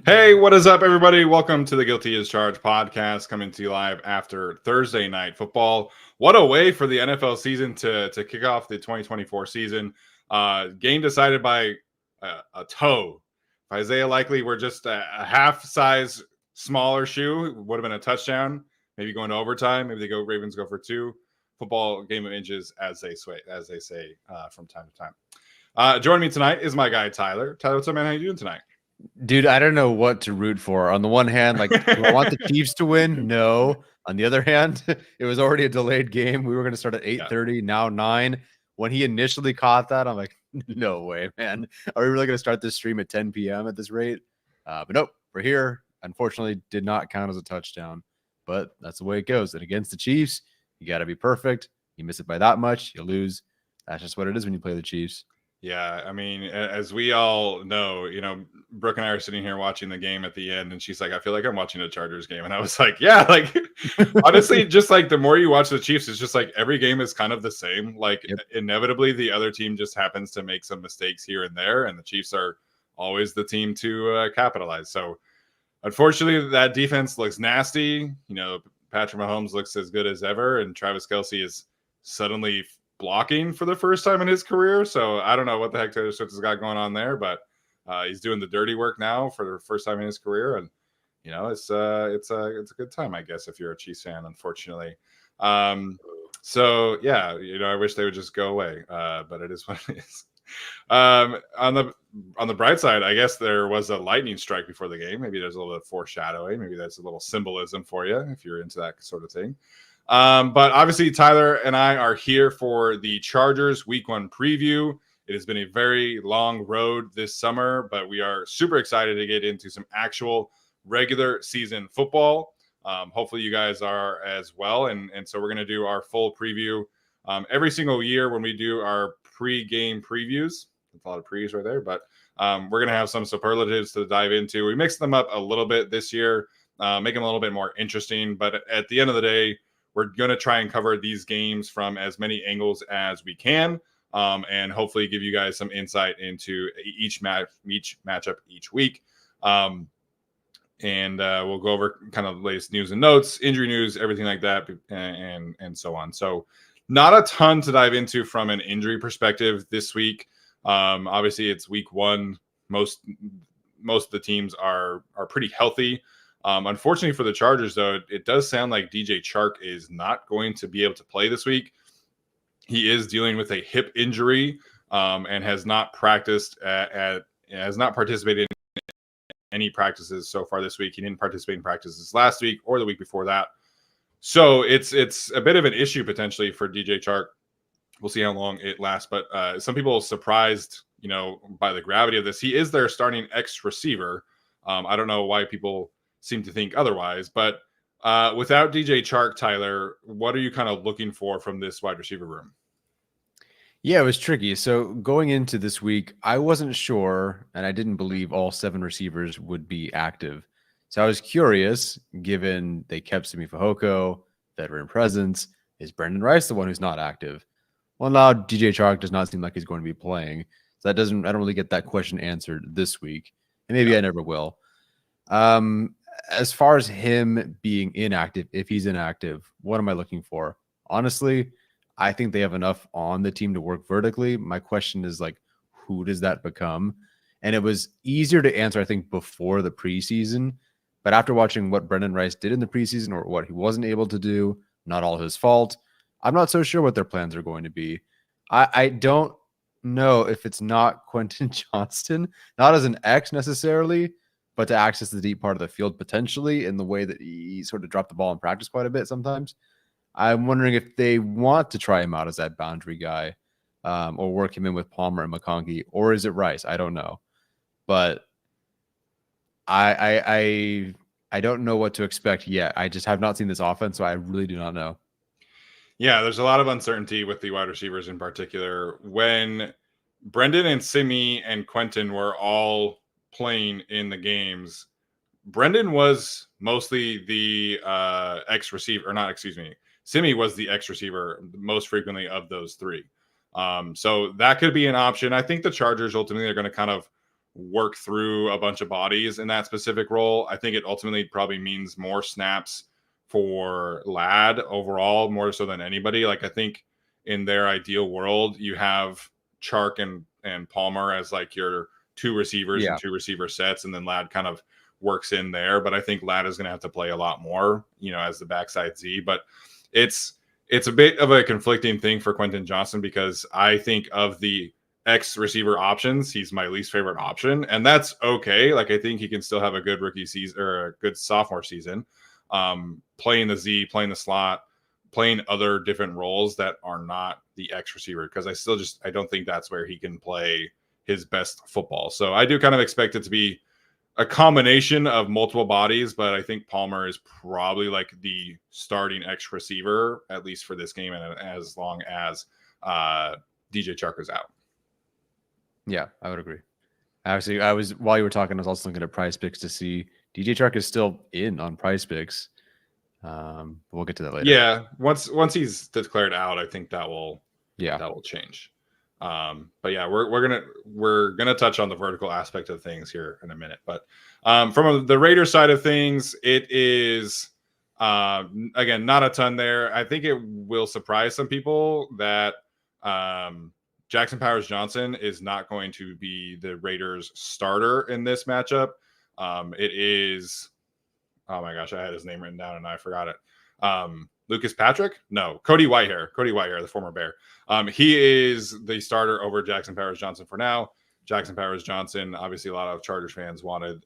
Hey, what is up, everybody? Welcome to the Guilty as Charged podcast, coming to you live after Thursday night football. What a way for the NFL season to kick off the 2024 season. Game decided by a toe. If Isaiah Likely were just a half size smaller shoe, it would have been a touchdown. Maybe going to overtime. Maybe Ravens go for two. Football game of inches, as they say from time to time. Joining me tonight is my guy Tyler. Tyler, what's up, man? How you doing tonight? Dude, I don't know what to root for. On the one hand, like, do I want the Chiefs to win? No. On the other hand, it was already a delayed game. We were going to start at 8:30, now 9. When he initially caught that, I'm like, no way, man. Are we really going to start this stream at 10 p.m. at this rate? But nope, we're here. Unfortunately, did not count as a touchdown. But that's the way it goes. And against the Chiefs, you got to be perfect. You miss it by that much, you lose. That's just what it is when you play the Chiefs. Yeah, I mean, as we all know, Brooke and I are sitting here watching the game at the end, and she's like, I feel like I'm watching a Chargers game. And I was like, yeah, like, honestly, just like the more you watch the Chiefs, it's just like every game is kind of the same. Like, inevitably, the other team just happens to make some mistakes here and there, and the Chiefs are always the team to capitalize. So, unfortunately, that defense looks nasty. Patrick Mahomes looks as good as ever, and Travis Kelce is suddenly blocking for the first time in his career. So I don't know what the heck Taylor Swift has got going on there, but he's doing the dirty work now for the first time in his career. And, it's a good time, I guess, if you're a Chiefs fan, unfortunately. So yeah, I wish they would just go away, but it is what it is. On the bright side, I guess there was a lightning strike before the game. Maybe there's a little bit of foreshadowing. Maybe that's a little symbolism for you if you're into that sort of thing. But obviously, Tyler and I are here for the Chargers Week 1 preview. It has been a very long road this summer, but we are super excited to get into some actual regular season football. Hopefully, you guys are as well. And so we're going to do our full preview every single year when we do our pre-game previews. That's a lot of pre's right there, but we're going to have some superlatives to dive into. We mixed them up a little bit this year, make them a little bit more interesting. But at the end of the day, we're going to try and cover these games from as many angles as we can, and hopefully give you guys some insight into each matchup each week. And we'll go over kind of the latest news and notes, injury news, everything like that, and so on. So not a ton to dive into from an injury perspective this week. Obviously, it's week 1. Most of the teams are pretty healthy. Unfortunately for the Chargers, though, it does sound like DJ Chark is not going to be able to play this week. He is dealing with a hip injury and has not practiced has not participated in any practices so far this week. He didn't participate in practices last week or the week before that. So it's a bit of an issue potentially for DJ Chark. We'll see how long it lasts. But some people are surprised, by the gravity of this. He is their starting X receiver. I don't know why people seem to think otherwise, but without DJ Chark, Tyler, what are you kind of looking for from this wide receiver room? Yeah, it was tricky. So going into this week, I wasn't sure, and I didn't believe all 7 receivers would be active. So I was curious, given they kept Simi Fehoko, veteran presence, is Brendan Rice the one who's not active? Well, now DJ Chark does not seem like he's going to be playing. So I don't really get that question answered this week. And maybe I never will. As far as him being inactive, if he's inactive, what am I looking for? Honestly, I think they have enough on the team to work vertically. My question is, like, who does that become? And it was easier to answer, I think, before the preseason. But after watching what Brendan Rice did in the preseason or what he wasn't able to do, not all his fault, I'm not so sure what their plans are going to be. I don't know if it's not Quentin Johnston, not as an X necessarily, but to access the deep part of the field potentially in the way that he sort of dropped the ball in practice quite a bit sometimes. I'm wondering if they want to try him out as that boundary guy or work him in with Palmer and McConkey, or is it Rice? I don't know. But I don't know what to expect yet. I just have not seen this offense, so I really do not know. Yeah, there's a lot of uncertainty with the wide receivers in particular. When Brendan and Simi and Quentin were all playing in the games, Brendan was mostly the X receiver, or not, excuse me. Simi was the X receiver most frequently of those 3. So that could be an option. I think the Chargers ultimately are going to kind of work through a bunch of bodies in that specific role. I think it ultimately probably means more snaps for Ladd overall, more so than anybody. Like I think in their ideal world, you have Chark and Palmer as like your two receivers and two receiver sets, and then Ladd kind of works in there. But I think Ladd is going to have to play a lot more, as the backside Z. But it's a bit of a conflicting thing for Quentin Johnson, because I think of the X receiver options, he's my least favorite option, and that's okay. Like I think he can still have a good rookie season or a good sophomore season, playing the Z, playing the slot, playing other different roles that are not the X receiver, because I don't think that's where he can play his best football. So I do kind of expect it to be a combination of multiple bodies, but I think Palmer is probably like the starting X receiver, at least for this game, and as long as DJ Chark is out. Yeah, I would agree. Actually, while you were talking, I was also looking at Prize Picks to see DJ Chark is still in on Prize Picks. We'll get to that later. Yeah, once he's declared out, I think that will change. But yeah, we're gonna touch on the vertical aspect of things here in a minute. But from the Raiders side of things, it is again not a ton there. I think it will surprise some people that Jackson Powers Johnson is not going to be the Raiders starter in this matchup. It is, oh my gosh, I had his name written down and I forgot it. Lucas Patrick? No, Cody Whitehair, the former Bear. He is the starter over Jackson Powers Johnson for now. Jackson Powers Johnson, obviously a lot of Chargers fans wanted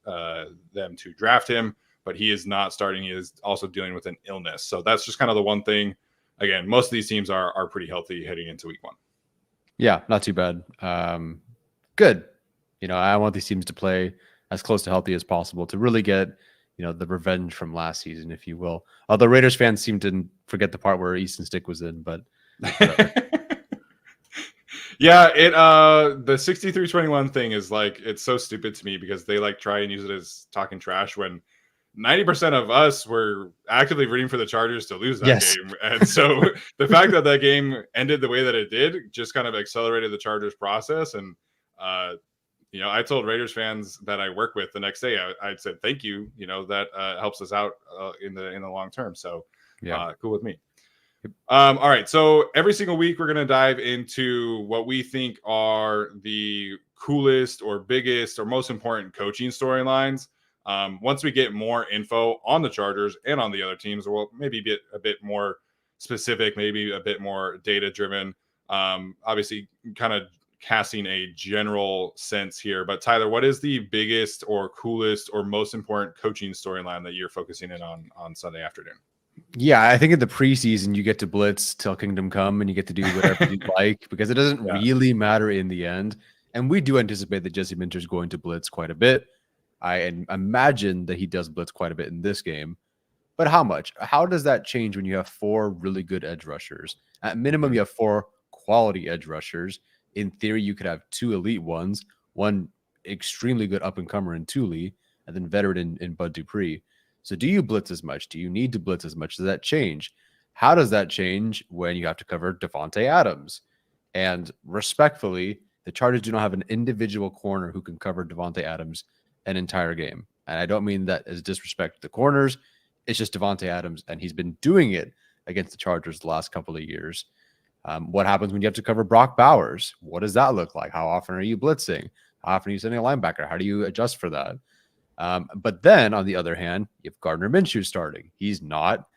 them to draft him, but he is not starting. He is also dealing with an illness. So that's just kind of the one thing. Again, most of these teams are pretty healthy heading into week 1. Yeah, not too bad. Good. I want these teams to play as close to healthy as possible to really get, the revenge from last season, if you will. Although Raiders fans seem to forget the part where Easton Stick was in, but yeah, the 63-21 thing is like, it's so stupid to me because they like try and use it as talking trash when 90% of us were actively rooting for the Chargers to lose that game. And so the fact that game ended the way that it did just kind of accelerated the Chargers process. And, I told Raiders fans that I work with the next day, I said, thank you, that helps us out in the long term. So cool with me. All right. So every single week, we're going to dive into what we think are the coolest or biggest or most important coaching storylines. Once we get more info on the Chargers and on the other teams, we'll maybe get a bit more specific, maybe a bit more data driven. Obviously, kind of casting a general sense here. But Tyler, what is the biggest or coolest or most important coaching storyline that you're focusing in on Sunday afternoon? Yeah, I think in the preseason, you get to blitz till kingdom come and you get to do whatever you like, because it doesn't really matter in the end. And we do anticipate that Jesse Minter is going to blitz quite a bit. I imagine that he does blitz quite a bit in this game. But how much? How does that change when you have 4 really good edge rushers? At minimum, you have 4 quality edge rushers. In theory, you could have 2 elite ones, one extremely good up-and-comer in Thule, and then veteran in Bud Dupree. So do you blitz as much? Do you need to blitz as much? Does that change? How does that change when you have to cover Devontae Adams? And respectfully, the Chargers do not have an individual corner who can cover Devontae Adams an entire game. And I don't mean that as disrespect to the corners. It's just Devontae Adams, and he's been doing it against the Chargers the last couple of years. What happens when you have to cover Brock Bowers? What does that look like? How often are you blitzing? How often are you sending a linebacker? How do you adjust for that? But then, on the other hand, you have Gardner Minshew starting. He's not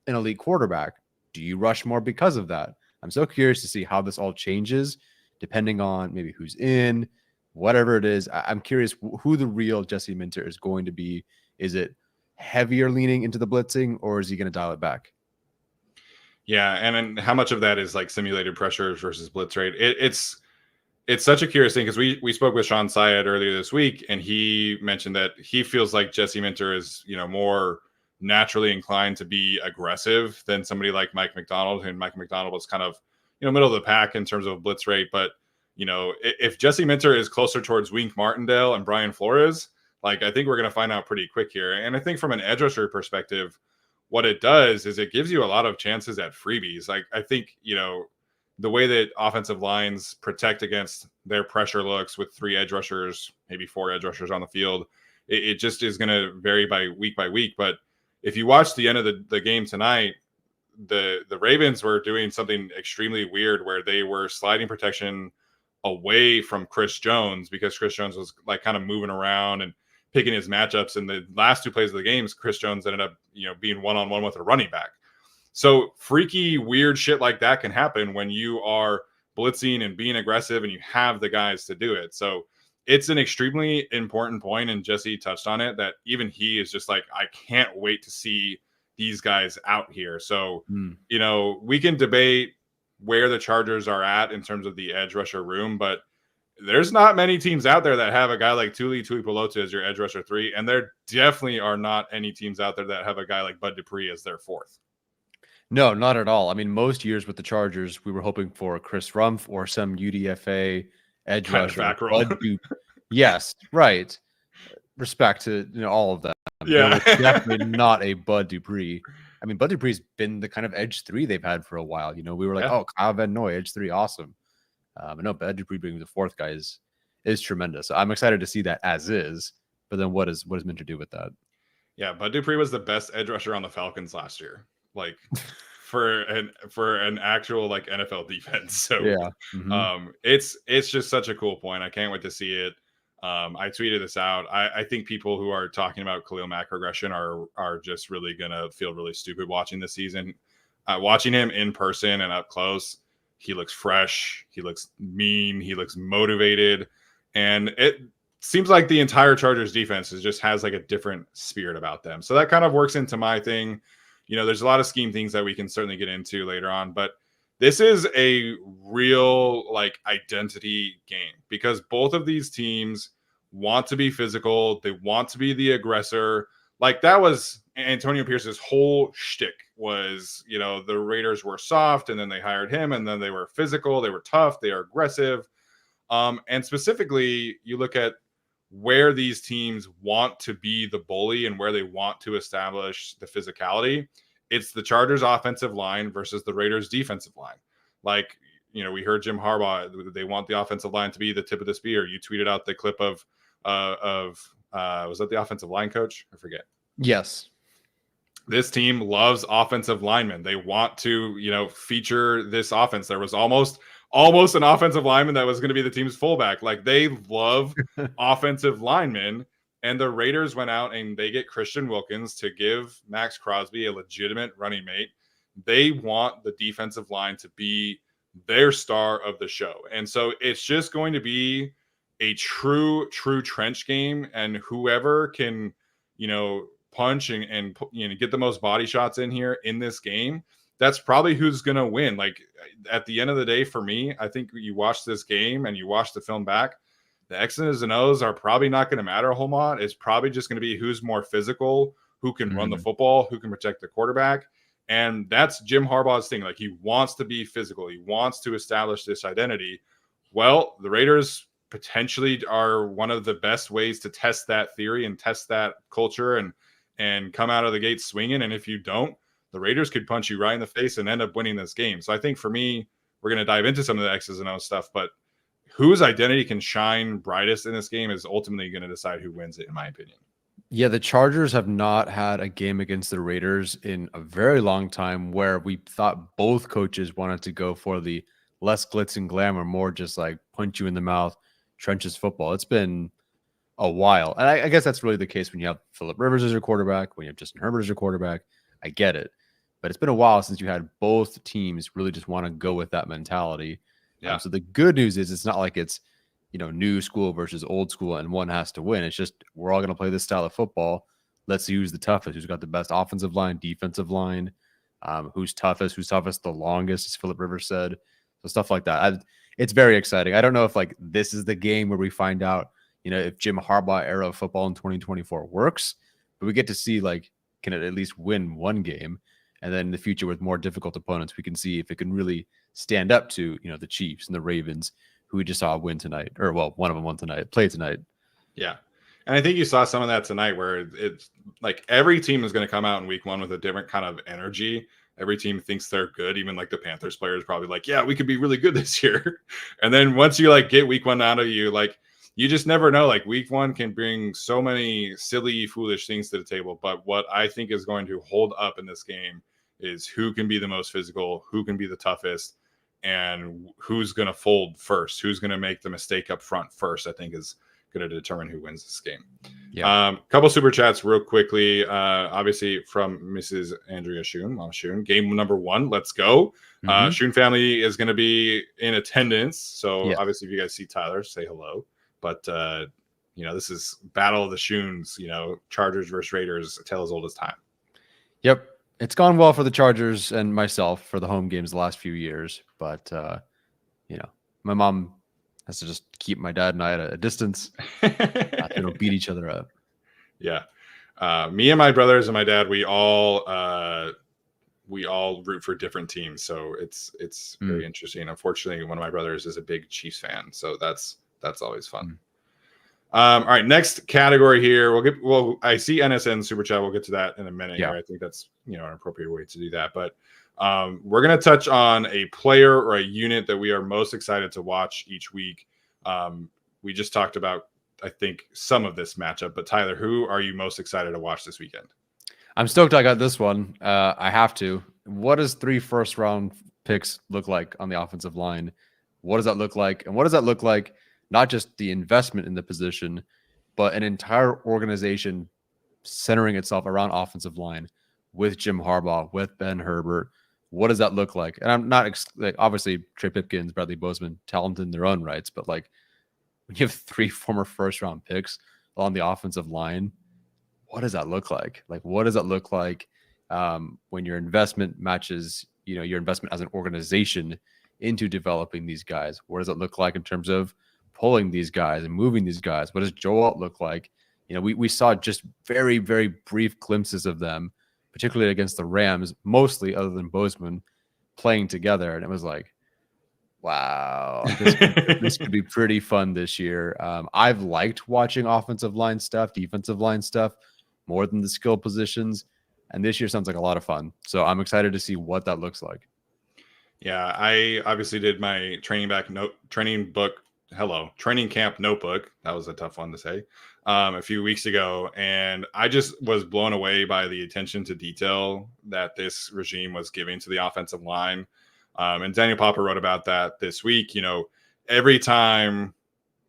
an elite quarterback. Do you rush more because of that? I'm so curious to see how this all changes, depending on maybe who's in, whatever it is. I'm curious who the real Jesse Minter is going to be. Is it heavier leaning into the blitzing, or is he going to dial it back? Yeah, and then how much of that is like simulated pressures versus blitz rate? It's such a curious thing, because we spoke with Sean Syed earlier this week, and he mentioned that he feels like Jesse Minter is more naturally inclined to be aggressive than somebody like Mike Macdonald, and Mike Macdonald was kind of middle of the pack in terms of blitz rate. But if Jesse Minter is closer towards Wink Martindale and Brian Flores, like I think we're going to find out pretty quick here. And I think from an edge rusher perspective, what it does is it gives you a lot of chances at freebies. Like I think the way that offensive lines protect against their pressure looks with 3 edge rushers, maybe 4 edge rushers on the field, it just is going to vary by week. But if you watch the end of the game tonight, the Ravens were doing something extremely weird where they were sliding protection away from Chris Jones because Chris Jones was like kind of moving around and picking his matchups. And the last 2 plays of the games, Chris Jones ended up, being one-on-one with a running back. So freaky, weird shit like that can happen when you are blitzing and being aggressive and you have the guys to do it. So it's an extremely important point, and Jesse touched on it, that even he is just like, I can't wait to see these guys out here. So, we can debate where the Chargers are at in terms of the edge rusher room, but there's not many teams out there that have a guy like Tuli Tuipulotu as your edge rusher 3, and there definitely are not any teams out there that have a guy like Bud Dupree as their 4th. No, not at all. I mean, most years with the Chargers, we were hoping for Chris Rumph or some UDFA edge kind rusher. Back roll. Yes, right. Respect to all of them. Yeah, definitely not a Bud Dupree. I mean, Bud Dupree's been the kind of edge 3 they've had for a while. We were like, oh, Kyle Van Noy, edge 3, awesome. But no, Bud Dupree being the 4th guy is tremendous. I'm excited to see that as is. But then what is meant to do with that? Yeah, Bud Dupree was the best edge rusher on the Falcons last year. Like for an actual like NFL defense. So yeah, it's just such a cool point. I can't wait to see it. I tweeted this out. I think people who are talking about Khalil Mack regression are just really gonna feel really stupid watching this season. Watching him in person and up close, he looks fresh, he looks mean, he looks motivated, and it seems like the entire Chargers defense just has like a different spirit about them. So that kind of works into my thing. There's a lot of scheme things that we can certainly get into later on, but this is a real like identity game because both of these teams want to be physical. They want to be the aggressor. Like that was Antonio Pierce's whole shtick was, the Raiders were soft and then they hired him and then they were physical. They were tough. They are aggressive. And specifically you look at where these teams want to be the bully and where they want to establish the physicality. It's the Chargers offensive line versus the Raiders defensive line. Like, we heard Jim Harbaugh, they want the offensive line to be the tip of the spear. You tweeted out the clip of was that the offensive line coach? I forget. Yes. This team loves offensive linemen. They want to, feature this offense. There was almost an offensive lineman that was going to be the team's fullback. Like they love offensive linemen. And the Raiders went out and they get Christian Wilkins to give Max Crosby a legitimate running mate. They want the defensive line to be their star of the show. And so it's just going to be a true trench game. And whoever can, punch and get the most body shots in here in this game, that's probably who's going to win. Like at the end of the day, for me, I think you watch this game and you watch the film back, the X's and O's are probably not going to matter a whole lot. It's probably just going to be who's more physical, who can run the football, who can protect the quarterback. And that's Jim Harbaugh's thing. Like he wants to be physical. He wants to establish this identity. Well, the Raiders potentially are one of the best ways to test that theory and test that culture and come out of the gate swinging. And if you don't, the Raiders could punch you right in the face and end up winning this game. So I think for me, we're going to dive into some of the X's and O's stuff, but whose identity can shine brightest in this game is ultimately going to decide who wins it, in my opinion. Yeah, the Chargers have not had a game against the Raiders in a very long time where we thought both coaches wanted to go for the less glitz and glamour, more just like punch you in the mouth, trenches football. It's been a while. And I guess that's really the case when you have Phillip Rivers as your quarterback, when you have Justin Herbert as your quarterback. I get it. But it's been a while since you had both teams really just want to go with that mentality. Yeah. So the good news is it's not like it's, new school versus old school and one has to win. It's just we're all going to play this style of football. Let's see who's the toughest, who's got the best offensive line, defensive line, who's toughest the longest, as Phillip Rivers said. So stuff like that. It's very exciting. I don't know if like this is the game where we find out, if Jim Harbaugh era of football in 2024 works, but we get to see like, can it at least win one game? And then in the future with more difficult opponents, we can see if it can really stand up to, the Chiefs and the Ravens, who we just saw win tonight, or well, one of them won tonight, play tonight. Yeah. And I think you saw some of that tonight where it's like every team is going to come out in week one with a different kind of energy. Every team thinks they're good. Even like the Panthers players probably like, yeah, we could be really good this year. And then once you like get week one out of you, like you just never know. Like week one can bring so many silly, foolish things to the table. But what I think is going to hold up in this game is who can be the most physical, who can be the toughest, and who's going to fold first, who's going to make the mistake up front first, I think is going to determine who wins this game. Yeah. Couple super chats real quickly. Obviously from Mrs. Andrea Schoen, Mom Schoen. Game number 1, let's go. Schoen family is going to be in attendance. So obviously if you guys see Tyler, say hello. But this is Battle of the Schoens, Chargers versus Raiders, a tale as old as time. Yep. It's gone well for the Chargers and myself for the home games the last few years. But, my mom has to just keep my dad and I at a distance. They don't beat each other up. Yeah. Me and my brothers and my dad, we all root for different teams. So it's very interesting. Unfortunately, one of my brothers is a big Chiefs fan. So that's always fun. All right, next category here. I see NSN super chat. We'll get to that in a minute. Yeah. Here. I think that's an appropriate way to do that. But we're going to touch on a player or a unit that we are most excited to watch each week. We just talked about, I think, some of this matchup. But Tyler, who are you most excited to watch this weekend? I'm stoked I got this one. I have to. What does 3 first-round picks look like on the offensive line? What does that look like? And what does that look like? Not just the investment in the position, but an entire organization centering itself around offensive line with Jim Harbaugh, with Ben Herbert. What does that look like? And I'm not obviously Trey Pipkins, Bradley Bozeman, talented in their own rights, but like when you have 3 former first-round picks on the offensive line, what does that look like? Like, what does that look like when your investment matches, your investment as an organization into developing these guys? What does it look like in terms of pulling these guys and moving these guys? What does Joe Alt look like? We saw just very, very brief glimpses of them, particularly against the Rams, mostly other than Bozeman, playing together. And it was like, wow, this could be pretty fun this year. I've liked watching offensive line stuff, defensive line stuff, more than the skill positions. And this year sounds like a lot of fun. So I'm excited to see what that looks like. Yeah, I obviously did my training camp notebook. That was a tough one to say. A few weeks ago, and I just was blown away by the attention to detail that this regime was giving to the offensive line. And Daniel Popper wrote about that this week. Every time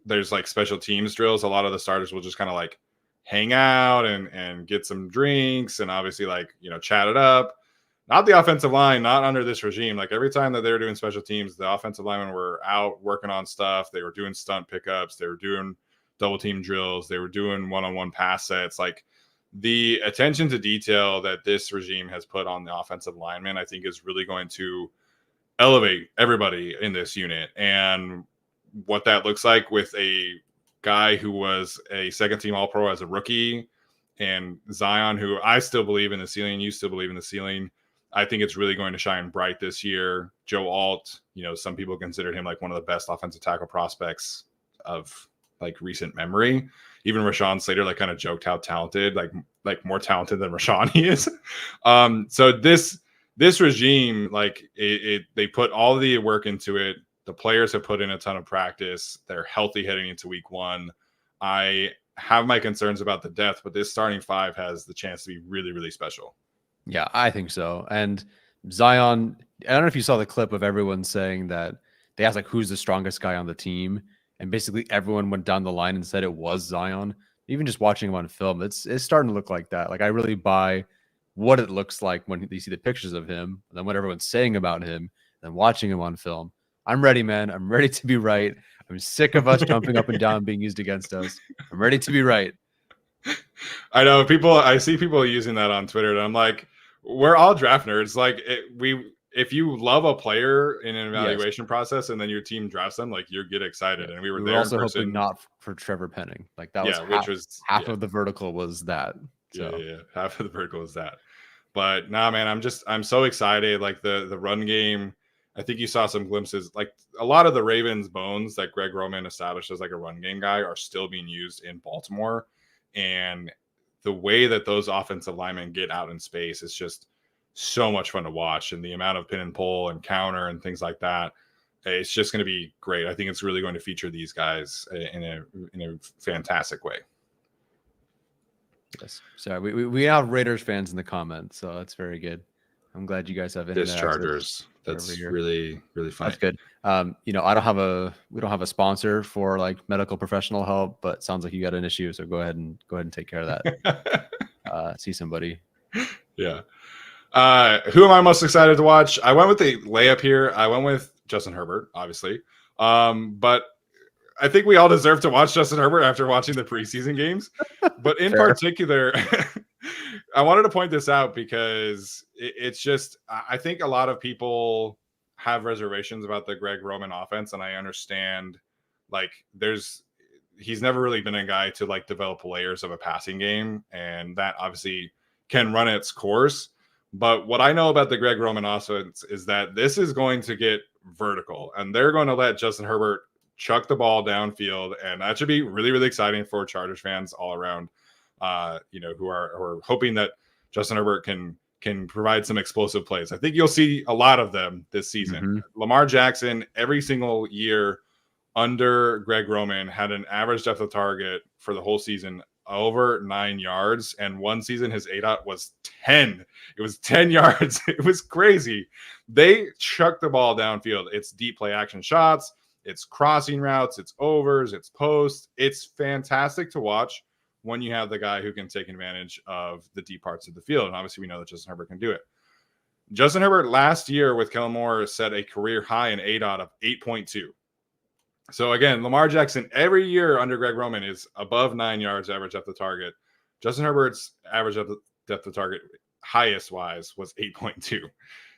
there's like special teams drills, a lot of the starters will just kind of like hang out and get some drinks and obviously chat it up. Not the offensive line, not under this regime. Like every time that they were doing special teams, the offensive linemen were out working on stuff. They were doing stunt pickups. They were doing double team drills. They were doing one-on-one pass sets. Like the attention to detail that this regime has put on the offensive linemen, I think is really going to elevate everybody in this unit. And what that looks like with a guy who was a second team All-Pro as a rookie and Zion, who I still believe in the ceiling. You still believe in the ceiling. I think it's really going to shine bright this year. Joe Alt, some people consider him like one of the best offensive tackle prospects of like recent memory. Even Rashawn Slater like kind of joked how talented, like more talented than Rashawn he is. So this regime, like they put all the work into it. The players have put in a ton of practice. They're healthy heading into week 1. I have my concerns about the depth, but this starting 5 has the chance to be really, really special. Yeah, I think so. And Zion, I don't know if you saw the clip of everyone saying that they asked like who's the strongest guy on the team, and basically everyone went down the line and said it was Zion. Even just watching him on film, it's starting to look like that. Like I really buy what it looks like when you see the pictures of him, and then what everyone's saying about him, and watching him on film. I'm ready, man. I'm ready to be right. I'm sick of us jumping up and down being used against us. I'm ready to be right. I know I see people using that on Twitter, and I'm like, we're all draft nerds. Like if you love a player in an evaluation process and then your team drafts them, like you get excited. And we were there also hoping not for Trevor Penning. Like that was half of the vertical was that. So. Yeah. Half of the vertical was that. But nah, man, I'm so excited. Like the run game, I think you saw some glimpses. Like a lot of the Ravens bones that Greg Roman established as like a run game guy are still being used in Baltimore. And the way that those offensive linemen get out in space is just so much fun to watch, and the amount of pin and pull and counter and things like that. It's just going to be great. I think it's really going to feature these guys in a fantastic way. Yes. So we have Raiders fans in the comments, so that's very good. I'm glad you guys have internet This Chargers. That's really, really fun. That's good. We don't have a sponsor for like medical professional help, but sounds like you got an issue. So go ahead and take care of that. See somebody. Yeah. Who am I most excited to watch? I went with the layup here. I went with Justin Herbert, obviously. But I think we all deserve to watch Justin Herbert after watching the preseason games. But in particular, I wanted to point this out because it's just, I think a lot of people have reservations about the Greg Roman offense. And I understand, like, he's never really been a guy to like develop layers of a passing game. And that obviously can run its course. But what I know about the Greg Roman offense is that this is going to get vertical, and they're going to let Justin Herbert chuck the ball downfield, and that should be really, really exciting for Chargers fans all around. Who are hoping that Justin Herbert can provide some explosive plays. I think you'll see a lot of them this season. Mm-hmm. Lamar Jackson, every single year under Greg Roman, had an average depth of target for the whole season over 9 yards, and one season his ADOT was 10. It was 10 yards. It was crazy. They chuck the ball downfield. It's deep play action shots, it's crossing routes, it's overs, it's posts. It's fantastic to watch when you have the guy who can take advantage of the deep parts of the field. And obviously we know that Justin Herbert can do it. Justin Herbert last year with Kellen Moore set a career high in ADOT of 8.2. So again, Lamar Jackson every year under Greg Roman is above 9 yards average depth of target. Justin Herbert's average depth of target highest wise was 8.2.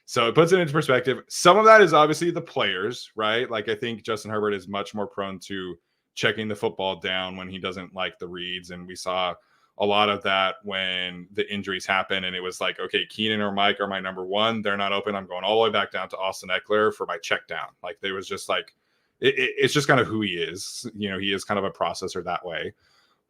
So it puts it into perspective. Some of that is obviously the players, right? Like I think Justin Herbert is much more prone to checking the football down when he doesn't like the reads. And we saw a lot of that when the injuries happen. And it was like, okay, Keenan or Mike are my number one. They're not open. I'm going all the way back down to Austin Eckler for my check down. Like there was just like, it's just kind of who he is. You know, he is kind of a processor that way.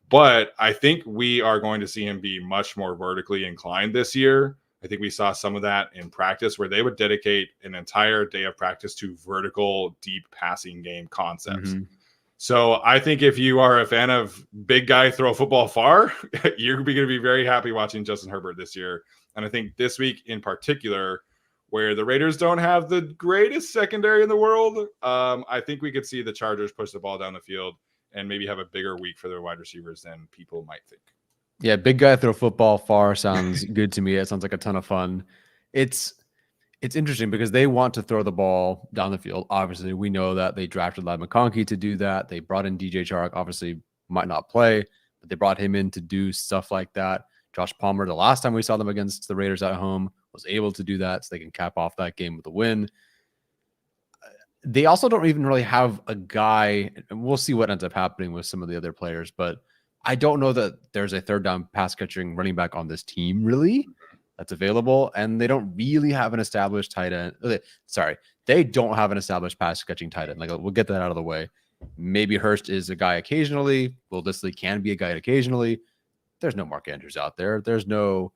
But I think we are going to see him be much more vertically inclined this year. I think we saw some of that in practice where they would dedicate an entire day of practice to vertical, deep passing game concepts. Mm-hmm. So I think if you are a fan of big guy throw football far, you're going to be very happy watching Justin Herbert this year. And I think this week in particular, where the Raiders don't have the greatest secondary in the world, I think we could see the Chargers push the ball down the field and maybe have a bigger week for their wide receivers than people might think. Yeah, big guy throw football far sounds good to me. It sounds like a ton of fun. It's interesting because they want to throw the ball down the field. Obviously, we know that they drafted Ladd McConkey to do that. They brought in DJ Chark, obviously might not play, but they brought him in to do stuff like that. Josh Palmer, the last time we saw them against the Raiders at home, was able to do that so they can cap off that game with a win. They also don't even really have a guy, and we'll see what ends up happening with some of the other players, but I don't know that there's a third down pass catching running back on this team really that's available, and they don't really have an established tight end. Sorry, they don't have an established pass catching tight end. Like we'll get that out of the way. Maybe Hurst is a guy occasionally. Will Dissly can be a guy occasionally. There's no Mark Andrews out there. There's no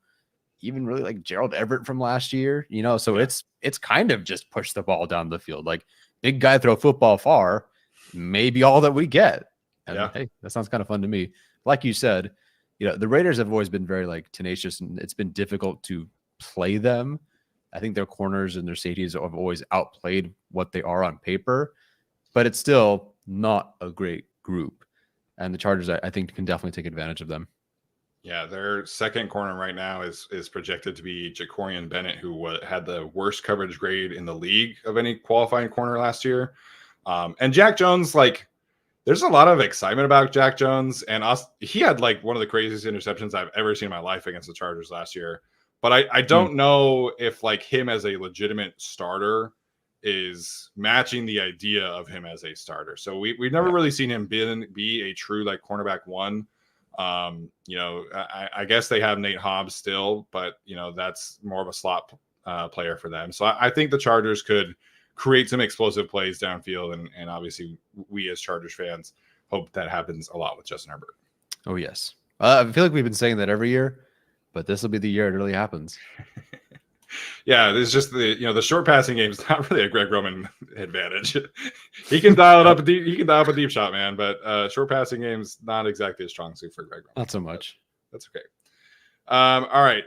even really like Gerald Everett from last year, you know, so it's kind of just push the ball down the field. Like big guy throw football far, maybe all that we get. And hey, that sounds kind of fun to me. Like you said, you know, the Raiders have always been very like tenacious, and it's been difficult to play them. I think their corners and their safeties have always outplayed what they are on paper, but it's still not a great group. And the Chargers, I think, can definitely take advantage of them. Yeah, their second corner right now is projected to be Jacorian Bennett, who had the worst coverage grade in the league of any qualifying corner last year. And Jack Jones, like, there's a lot of excitement about Jack Jones, and he had like one of the craziest interceptions I've ever seen in my life against the Chargers last year. But I don't know if like him as a legitimate starter is matching the idea of him as a starter. So we've never really seen him be a true like cornerback one. You know, I guess they have Nate Hobbs still, but you know, that's more of a slot player for them. So I think the Chargers could create some explosive plays downfield, and obviously we as Chargers fans hope that happens a lot with Justin Herbert. Oh yes. I feel like we've been saying that every year, but this will be the year it really happens. Yeah, there's just the short passing game is not really a Greg Roman advantage. He can dial it up he can dial up a deep shot, man, but short passing game's not exactly a strong suit for Greg Roman. Not so much. That's okay. All right.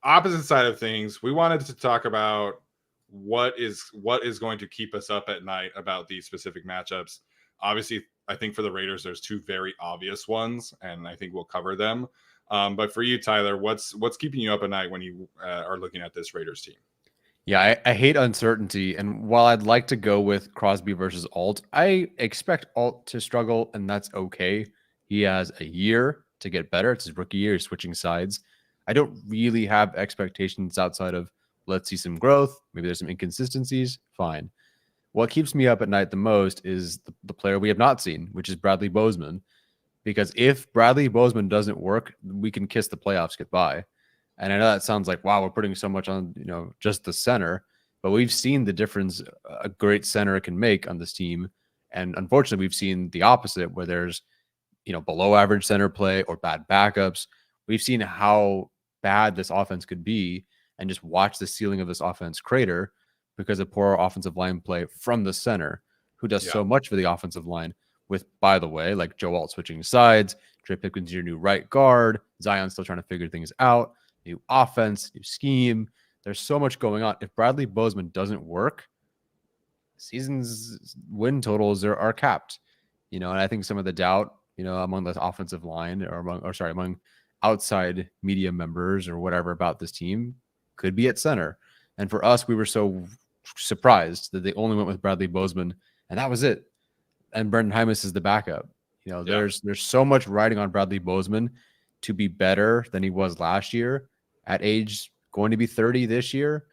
Opposite side of things, we wanted to talk about what is going to keep us up at night about these specific matchups. Obviously, I think for the Raiders, there's two very obvious ones, and I think we'll cover them. But for you, Tyler, what's keeping you up at night when you are looking at this Raiders team? Yeah, I hate uncertainty. And while I'd like to go with Crosby versus Alt, I expect Alt to struggle, and that's okay. He has a year to get better. It's his rookie year, he's switching sides. I don't really have expectations outside of let's see some growth. Maybe there's some inconsistencies. Fine. What keeps me up at night the most is the player we have not seen, which is Bradley Bozeman. Because if Bradley Bozeman doesn't work, we can kiss the playoffs goodbye. And I know that sounds like, wow, we're putting so much on, just the center, but we've seen the difference a great center can make on this team. And unfortunately, we've seen the opposite where there's, below average center play or bad backups. We've seen how bad this offense could be and just watch the ceiling of this offense crater because of poor offensive line play from the center, who does so much for the offensive line with, by the way, like Joe Alt switching sides, Trey Pipkins, your new right guard, Zion still trying to figure things out, new offense, new scheme. There's so much going on. If Bradley Bozeman doesn't work, season's win totals are capped, and I think some of the doubt, among the offensive line among outside media members or whatever about this team could be at center. And for us, we were so surprised that they only went with Bradley Bozeman and that was it. And Brendan Hymas is the backup. There's so much riding on Bradley Bozeman to be better than he was last year at age going to be 30 this year.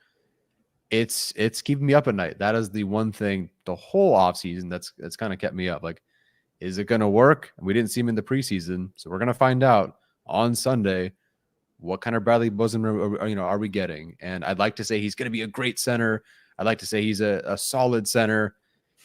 It's keeping me up at night. That is the one thing the whole offseason that's kind of kept me up. Like, is it going to work? We didn't see him in the preseason, so we're going to find out on Sunday what kind of Bradley Bozeman are we getting. And I'd like to say he's going to be a great center. I'd like to say he's a solid center,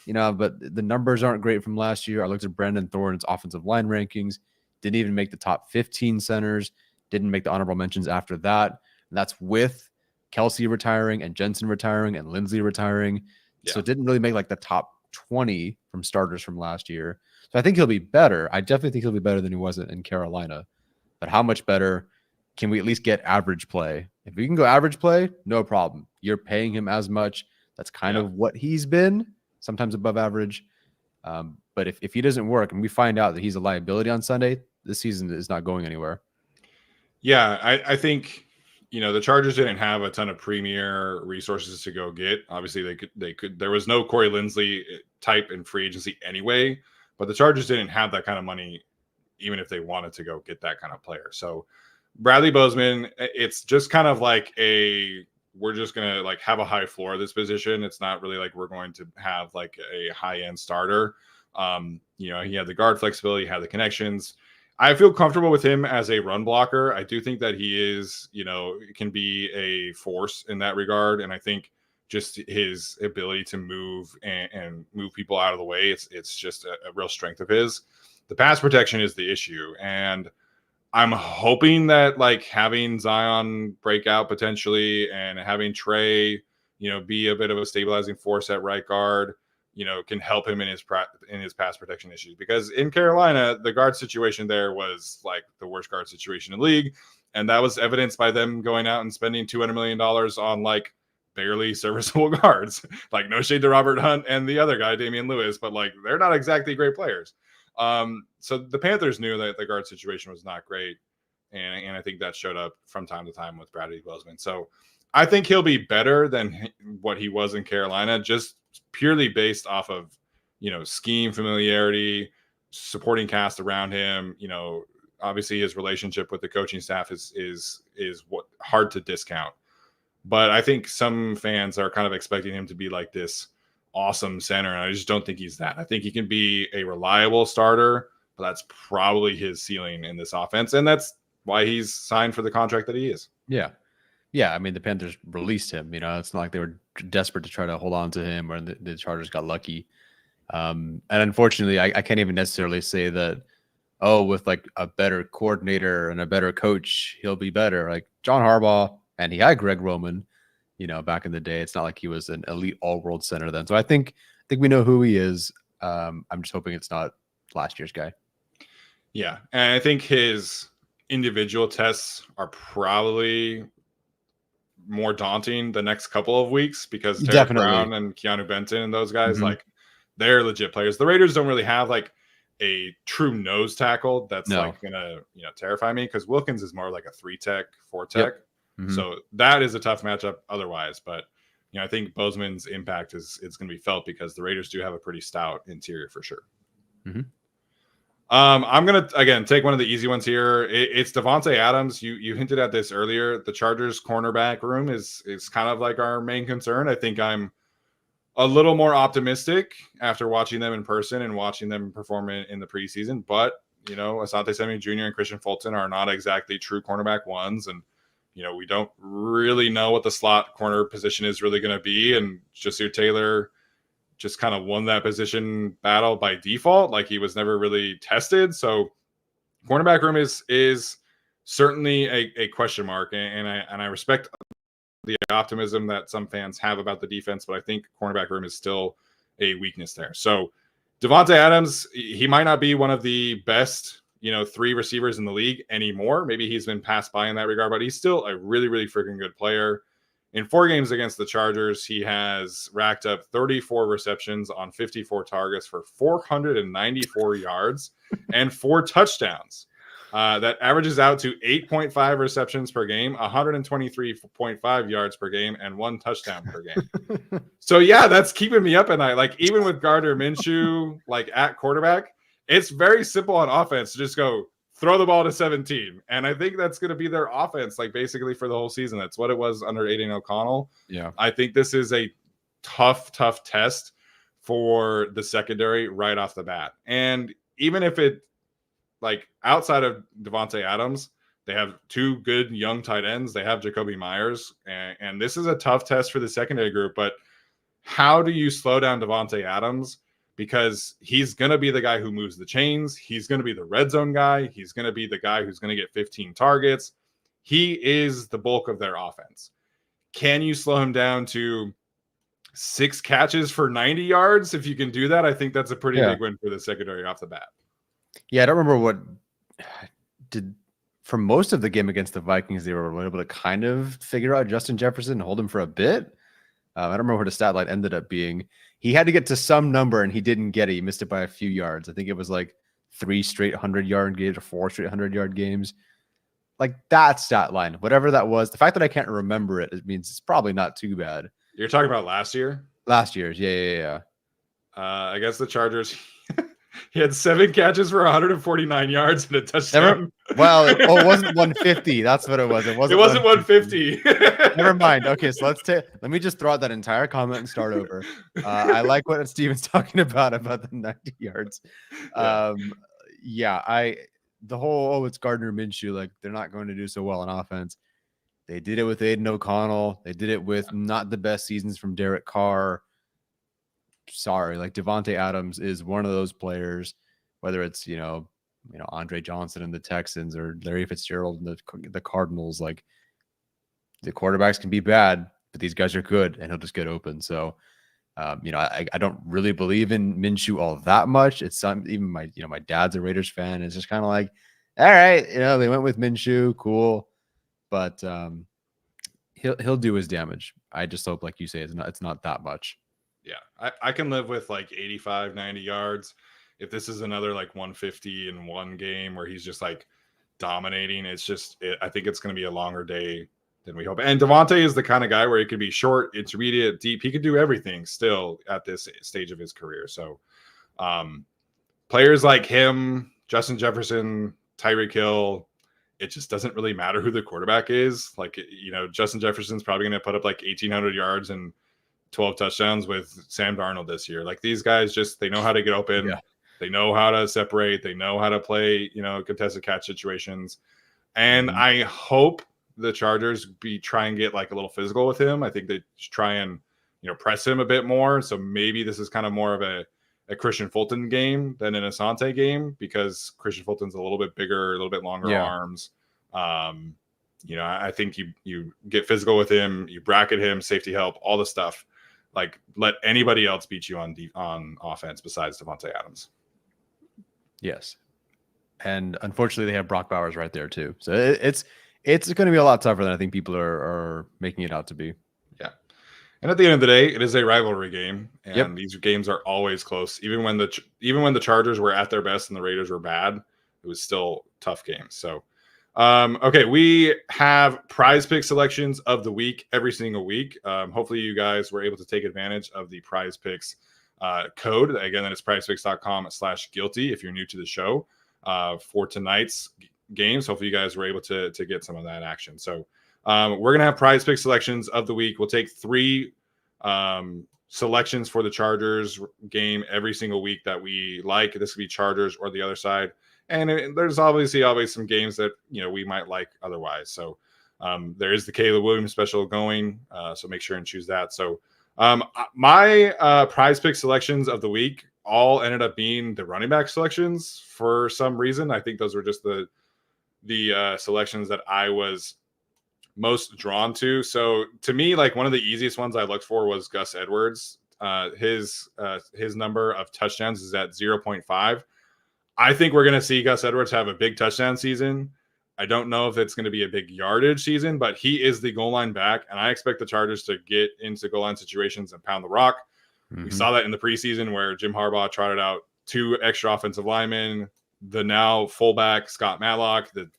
but the numbers aren't great from last year. I looked at Brandon Thorne's offensive line rankings, didn't even make the top 15 centers, didn't make the honorable mentions after that. And that's with Kelsey retiring and Jensen retiring and Lindsey retiring. Yeah. So it didn't really make like the top 20 from starters from last year. So I think he'll be better. I definitely think he'll be better than he was in Carolina. But how much better? Can we at least get average play? If we can go average play, no problem. You're paying him as much. That's kind of what he's been, sometimes above average. But if he doesn't work and we find out that he's a liability on Sunday, this season is not going anywhere. Yeah, I think, the Chargers didn't have a ton of premier resources to go get. Obviously, they could. There was no Corey Linsley type in free agency anyway, but the Chargers didn't have that kind of money, even if they wanted to go get that kind of player. So Bradley Bozeman, it's just kind of like we're just going to like have a high floor of this position. It's not really like we're going to have like a high end starter. He had the guard flexibility, he had the connections. I feel comfortable with him as a run blocker. I do think that he is, can be a force in that regard. And I think just his ability to move and move people out of the way, it's just a real strength of his. The pass protection is the issue. And I'm hoping that like having Zion break out potentially and having Trey, be a bit of a stabilizing force at right guard, can help him in his pass protection issues. Because in Carolina, the guard situation there was like the worst guard situation in the league. And that was evidenced by them going out and spending $200 million on like barely serviceable guards. Like, no shade to Robert Hunt and the other guy, Damian Lewis, but like they're not exactly great players. So the Panthers knew that the guard situation was not great. And I think that showed up from time to time with Bradley Bozeman. So I think he'll be better than what he was in Carolina, just purely based off of, scheme familiarity, supporting cast around him. Obviously his relationship with the coaching staff is what hard to discount. But I think some fans are kind of expecting him to be like this awesome center, and I just don't think he's that. I think he can be a reliable starter, but that's probably his ceiling in this offense, and that's why he's signed for the contract that he is. Yeah. I mean, the Panthers released him. It's not like they were desperate to try to hold on to him, or the Chargers got lucky. And unfortunately, I can't even necessarily say that, with like a better coordinator and a better coach, he'll be better. Like John Harbaugh, and he had Greg Roman, back in the day. It's not like he was an elite all-world center then. So I think we know who he is. I'm just hoping it's not last year's guy. Yeah, and I think his individual tests are probably more daunting the next couple of weeks because Derek Brown and Keanu Benton and those guys, like, they're legit players. The Raiders don't really have like a true nose tackle that's like gonna terrify me, because Wilkins is more like a 3-tech, 4-tech. So that is a tough matchup otherwise. But I think Bozeman's impact is going to be felt because the Raiders do have a pretty stout interior for sure. I'm gonna again take one of the easy ones here. It's Davante Adams. You hinted at this earlier. The Chargers cornerback room is kind of like our main concern. I think I'm a little more optimistic after watching them in person and watching them perform in the preseason. But Asante Samuel Jr. and Christian Fulton are not exactly true cornerback ones, and we don't really know what the slot corner position is really going to be. And Jasir Taylor just kind of won that position battle by default. Like, he was never really tested. So cornerback room is certainly a question mark. And I respect the optimism that some fans have about the defense, but I think cornerback room is still a weakness there. So Davante Adams, he might not be one of the best, 3 receivers in the league anymore. Maybe he's been passed by in that regard, but he's still a really, really freaking good player. In 4 games against the Chargers, he has racked up 34 receptions on 54 targets for 494 yards and 4 touchdowns. That averages out to 8.5 receptions per game, 123.5 yards per game, and 1 touchdown per game. So yeah, that's keeping me up at night. Like, even with Gardner Minshew, like, at quarterback, it's very simple on offense to just go throw the ball to 17. And I think that's going to be their offense, like, basically for the whole season. That's what it was under Aiden O'Connell. Yeah. I think this is a tough test for the secondary right off the bat. And even if it, like, outside of Davante Adams, they have 2 good young tight ends. They have Jacoby Myers. And this is a tough test for the secondary group. But how do you slow down Davante Adams? Because he's going to be the guy who moves the chains. He's going to be the red zone guy. He's going to be the guy who's going to get 15 targets. He is the bulk of their offense. Can you slow him down to 6 catches for 90 yards? If you can do that, I think that's a pretty big win for the secondary off the bat. Yeah, I don't remember what did for most of the game against the Vikings. They were able to kind of figure out Justin Jefferson and hold him for a bit. I don't remember what his stat line ended up being. He had to get to some number and he didn't get it. He missed it by a few yards. I think it was like 3 straight 100-yard games or 4 straight 100-yard games. Like, that stat line, whatever that was. The fact that I can't remember it means it's probably not too bad. You're talking about last year? Last year's, yeah. Against the Chargers, he had 7 catches for 149 yards and a touchdown. It wasn't 150. That's what it was. It wasn't 150. Never mind. Okay, so let me just throw out that entire comment and start over. I like what Steven's talking about the 90 yards. The whole, it's Gardner Minshew, like, they're not going to do so well on offense. They did it with Aiden O'Connell. They did it with not the best seasons from Derek Carr. Sorry, like, Davante Adams is one of those players, whether it's, Andre Johnson and the Texans or Larry Fitzgerald and the Cardinals. Like, the quarterbacks can be bad, but these guys are good and he'll just get open. So, I don't really believe in Minshew all that much. It's even my dad's a Raiders fan. It's just kind of like, all right, they went with Minshew, cool, but he'll do his damage. I just hope, like you say, it's not that much. Yeah, I can live with like 85, 90 yards. If this is another like 150 in one game where he's just like dominating, I think it's going to be a longer day than we hope. And Davante is the kind of guy where he could be short, intermediate, deep. He could do everything still at this stage of his career. So players like him, Justin Jefferson, Tyreek Hill, it just doesn't really matter who the quarterback is. Like, Justin Jefferson's probably going to put up like 1,800 yards and 12 touchdowns with Sam Darnold this year. Like, these guys they know how to get open. Yeah. They know how to separate. They know how to play, contested catch situations. And I hope the Chargers try and get like a little physical with him. I think they try and, press him a bit more. So maybe this is kind of more of a Christian Fulton game than an Asante game, because Christian Fulton's a little bit bigger, a little bit longer arms. You know, I think you get physical with him, you bracket him, safety help, all the stuff. Like, let anybody else beat you on offense besides Devontae Adams. Yes. And unfortunately, they have Brock Bowers right there too. So it's going to be a lot tougher than I think people are making it out to be. Yeah. And at the end of the day, it is a rivalry game, and Yep. these games are always close. Even when the Chargers were at their best and the Raiders were bad, it was still tough games. So, okay, we have prize pick selections of the week every single week. Hopefully, you guys were able to take advantage of the prize picks code. Again, that is prizepicks.com/guilty if you're new to the show for tonight's games. Hopefully, you guys were able to get some of that action. So, we're going to have prize pick selections of the week. We'll take 3 selections for the Chargers game every single week that we like. This could be Chargers or the other side. And there's obviously always some games that, you know, we might like otherwise. So there is the Caleb Williams special going. So make sure and choose that. So my prize pick selections of the week all ended up being the running back selections for some reason. I think those were just the selections that I was most drawn to. So to me, like, one of the easiest ones I looked for was Gus Edwards. His number of touchdowns is at 0.5. I think we're going to see Gus Edwards have a big touchdown season. I don't know if it's going to be a big yardage season, but he is the goal line back, and I expect the Chargers to get into goal line situations and pound the rock. We saw that in the preseason where Jim Harbaugh trotted out 2 extra offensive linemen, the now fullback Scott Matlock, the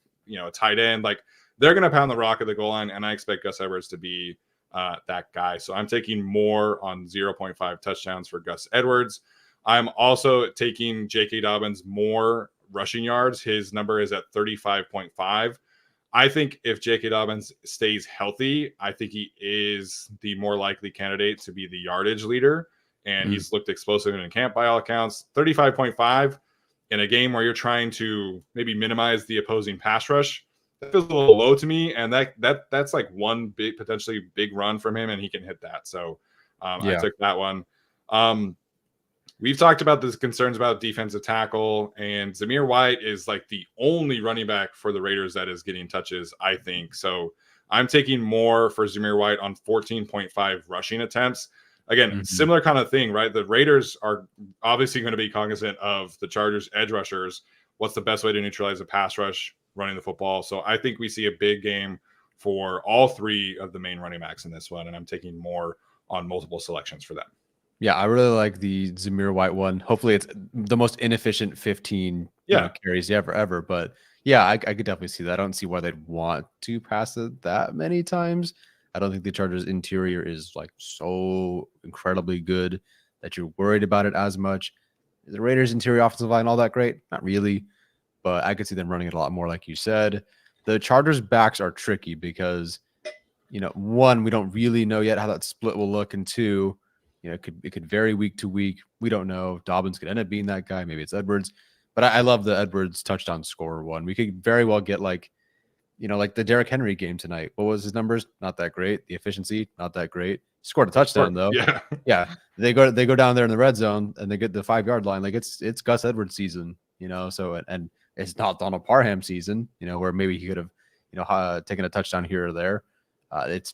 tight end. Like, they're going to pound the rock at the goal line, and I expect Gus Edwards to be that guy. So I'm taking more on 0.5 touchdowns for Gus Edwards. I'm also taking J.K. Dobbins more rushing yards. His number is at 35.5. I think if J.K. Dobbins stays healthy, I think he is the more likely candidate to be the yardage leader. And he's looked explosive in camp by all accounts. 35.5 in a game where you're trying to maybe minimize the opposing pass rush, that feels a little low to me. And that's like one big, potentially big run from him, and he can hit that. So I took that one. We've talked about the concerns about defensive tackle, and Zamir White is like the only running back for the Raiders that is getting touches, I think. So I'm taking more for Zamir White on 14.5 rushing attempts. Again, similar kind of thing, right? The Raiders are obviously going to be cognizant of the Chargers' edge rushers. What's the best way to neutralize a pass rush? Running the football. So I think we see a big game for all 3 of the main running backs in this one, and I'm taking more on multiple selections for them. Yeah, I really like the Zamir White one. Hopefully it's the most inefficient 15 carries ever. But yeah, I could definitely see that. I don't see why they'd want to pass it that many times. I don't think the Chargers interior is like so incredibly good that you're worried about it as much. Is the Raiders interior offensive line all that great? Not really, but I could see them running it a lot more, like you said. The Chargers backs are tricky because, one, we don't really know yet how that split will look, and 2, it could vary week to week. We don't know. Dobbins could end up being that guy. Maybe it's Edwards. But I love the Edwards touchdown scorer one. We could very well get like the Derrick Henry game tonight. What was his numbers? Not that great. The efficiency, not that great. Scored a touchdown though. Yeah. Yeah. They go down there in the red zone and they get the 5-yard line. Like it's Gus Edwards season, so, and it's not Donald Parham season, where maybe he could have, taken a touchdown here or there.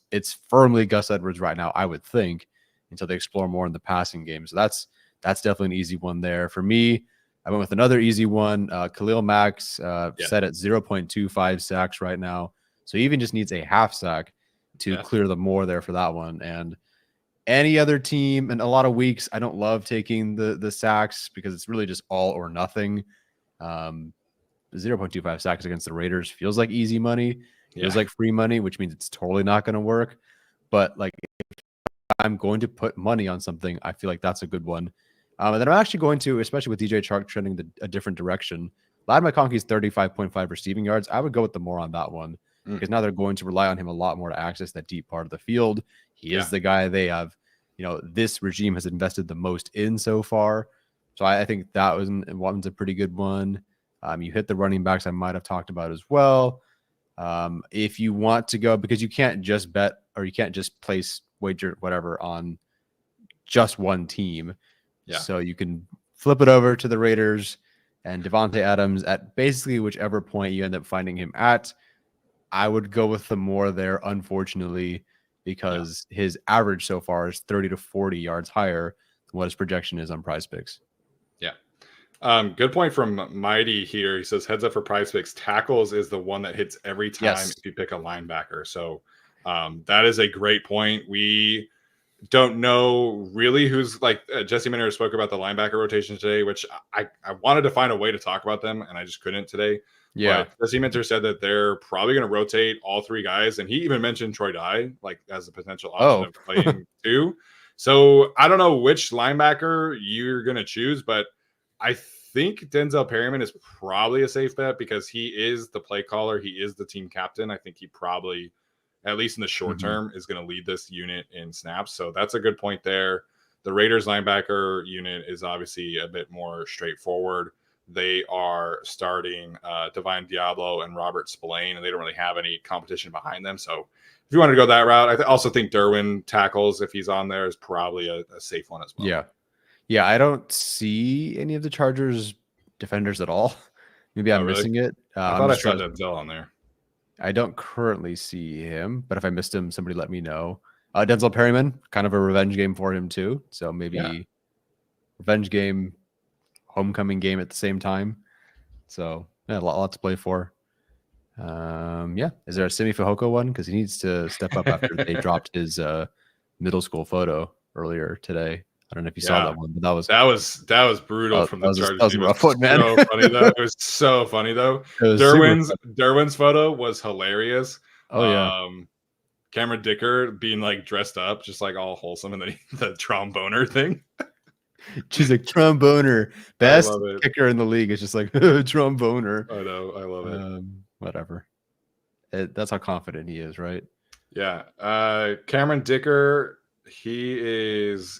It's firmly Gus Edwards right now, I would think, until they explore more in the passing game. So that's definitely an easy one there. For me, I went with another easy one. Khalil Mack set at 0.25 sacks right now. So he even just needs a half sack to clear the more there for that one. And any other team in a lot of weeks, I don't love taking the sacks because it's really just all or nothing. 0.25 sacks against the Raiders feels like easy money. Feels like free money, which means it's totally not going to work. But like, I'm going to put money on something, I feel like that's a good one. And then I'm actually going to, especially with DJ Chark trending a different direction, Ladd McConkey's 35.5 receiving yards. I would go with the more on that one because now they're going to rely on him a lot more to access that deep part of the field. He is the guy they have, this regime has invested the most in so far. So I think that one's a pretty good one. You hit the running backs I might have talked about as well. If you want to go, because you can't just bet or you can't just place wager whatever on just one team. So you can flip it over to the Raiders and Devontae Adams at basically whichever point you end up finding him at. I would go with the more there, unfortunately, because his average so far is 30 to 40 yards higher than what his projection is on Prize Picks. Yeah. Good point from Mighty here. He says heads up for Prize Picks. Tackles is the one that hits every time if you pick a linebacker. So that is a great point. We don't know really who's like Jesse Minter spoke about the linebacker rotation today, which I wanted to find a way to talk about them and I just couldn't today. Yeah. But Jesse Minter said that they're probably going to rotate all three guys. And he even mentioned Troy Dye like as a potential option of playing too. So I don't know which linebacker you're going to choose, but I think Denzel Perryman is probably a safe bet because he is the play caller. He is the team captain. I think he probably, at least in the short term, is going to lead this unit in snaps. So that's a good point there. The Raiders linebacker unit is obviously a bit more straightforward. They are starting Divine Diablo and Robert Spillane, and they don't really have any competition behind them. So if you want to go that route, I also think Derwin tackles, if he's on there, is probably a safe one as well. Yeah. Yeah, I don't see any of the Chargers defenders at all. Maybe I'm missing it. I thought I saw Denzel on there. I don't currently see him, but if I missed him, somebody let me know. Denzel Perryman, kind of a revenge game for him too. So maybe revenge game, homecoming game at the same time. So yeah, a lot to play for. Is there a Simi Fehoko one? Because he needs to step up after they dropped his middle school photo earlier today. I don't know if you saw that one, but that was brutal from the Chargers. That was a rough one, man. So funny though. It was so funny though. Derwin's photo was hilarious. Oh yeah. Cameron Dicker being like dressed up, just like all wholesome, and then the tromboner thing. She's like tromboner, best kicker in the league. It's just like tromboner. I know, I love it. Whatever. That's how confident he is, right? Yeah. Cameron Dicker, his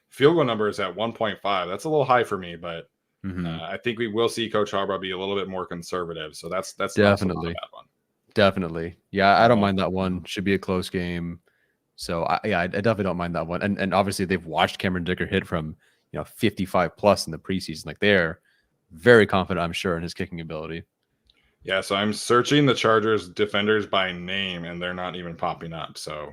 field goal number is at 1.5. That's a little high for me, but I think we will see Coach Harbaugh be a little bit more conservative. So that's definitely not a bad one. Definitely. Yeah, I don't mind that one. Should be a close game. So I definitely don't mind that one. And obviously they've watched Cameron Dicker hit from 55 plus in the preseason. Like they're very confident, I'm sure, in his kicking ability. Yeah, so I'm searching the Chargers defenders by name and they're not even popping up. So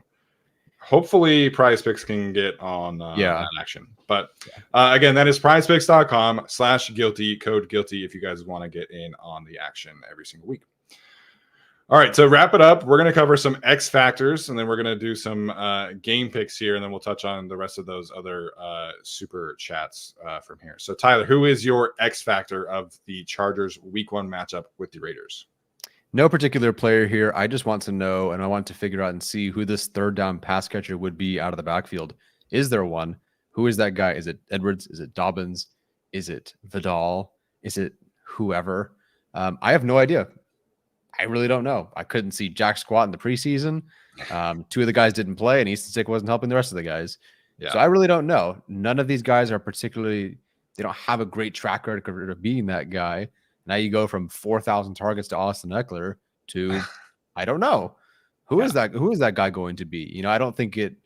hopefully Prize Picks can get on that action. But again, that is prizepicks.com/guilty, code guilty if you guys want to get in on the action every single week. All right, to wrap it up, we're going to cover some X factors, and then we're going to do some game picks here, and then we'll touch on the rest of those other super chats from here. So, Tyler, who is your X factor of the Chargers Week 1 matchup with the Raiders? No particular player here. I just want to know, and I want to figure out and see who this third down pass catcher would be out of the backfield. Is there one? Who is that guy? Is it Edwards? Is it Dobbins? Is it Vidal? Is it whoever? I have no idea. I really don't know. I couldn't see jack squat in the preseason. Two of the guys didn't play, and Easton Stick wasn't helping the rest of the guys. Yeah. So I really don't know. None of these guys are particularly – they don't have a great track record of being that guy. Now you go from 4,000 targets to Austin Eckler to I don't know. Who is that? Who is that guy going to be? I don't think it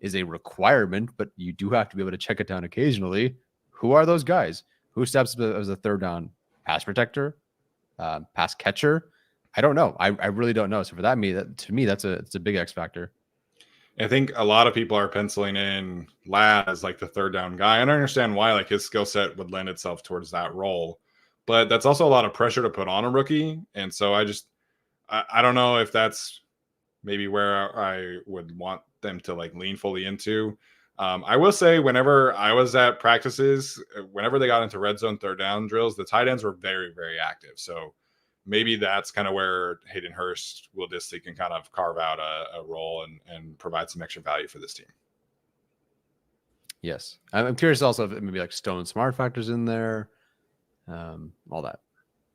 is a requirement, but you do have to be able to check it down occasionally. Who are those guys? Who steps up as a third down pass protector, pass catcher? I don't know. I really don't know. So for that, to me, it's a big X factor. I think a lot of people are penciling in Ladd as like the third down guy. And I understand why, like his skill set would lend itself towards that role, but that's also a lot of pressure to put on a rookie. And so I don't know if that's maybe where I would want them to like lean fully into. I will say whenever I was at practices, whenever they got into red zone third down drills, the tight ends were very, very active. So maybe that's kind of where Hayden Hurst will Disley can kind of carve out a role and provide some extra value for this team. Yes. I'm curious also if maybe like Stone Smart factors in there, all that.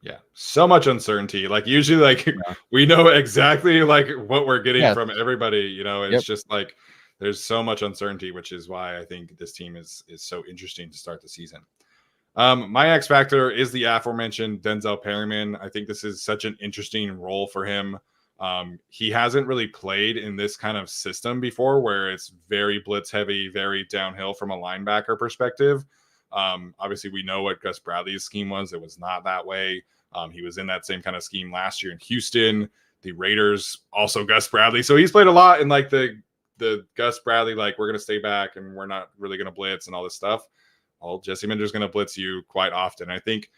Yeah. So much uncertainty. Like usually like we know exactly like what we're getting from everybody, it's just like there's so much uncertainty, which is why I think this team is so interesting to start the season. My X factor is the aforementioned Denzel Perryman. I think this is such an interesting role for him. He hasn't really played in this kind of system before where it's very blitz heavy, very downhill from a linebacker perspective. Obviously we know what Gus Bradley's scheme was. It was not that way. He was in that same kind of scheme last year in Houston. the Raiders, also Gus Bradley. So he's played a lot in like the Gus Bradley, like we're going to stay back and we're not really going to blitz and all this stuff. Well, Jesse Minter's going to blitz you quite often. I think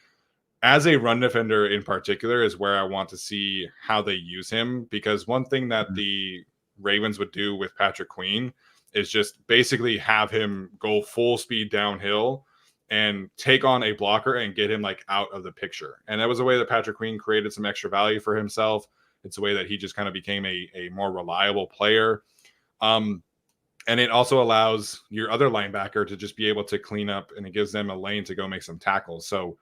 as a run defender in particular is where I want to see how they use him, because one thing that the Ravens would do with Patrick Queen is just basically have him go full speed downhill and take on a blocker and get him like out of the picture. And that was a way that Patrick Queen created some extra value for himself. It's a way that he just kind of became a more reliable player. And it also allows your other linebacker to just be able to clean up, and it gives them a lane to go make some tackles. So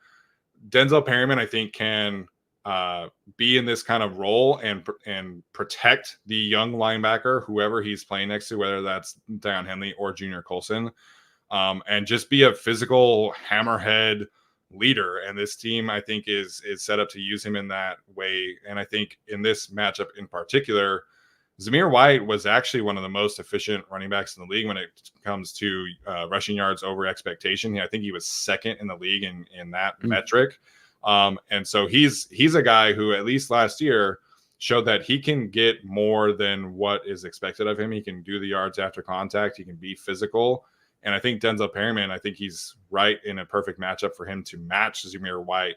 Denzel Perryman, I think, can be in this kind of role and protect the young linebacker, whoever he's playing next to, whether that's Deion Henley or Junior Colson, and just be a physical hammerhead leader. And this team, I think, is set up to use him in that way. And I think in this matchup in particular, Zamir White was actually one of the most efficient running backs in the league when it comes to rushing yards over expectation. I think he was second in the league in that metric. And so he's a guy who, at least last year, showed that he can get more than what is expected of him. He can do the yards after contact. He can be physical. And I think Denzel Perryman, I think he's right in a perfect matchup for him to match Zamir White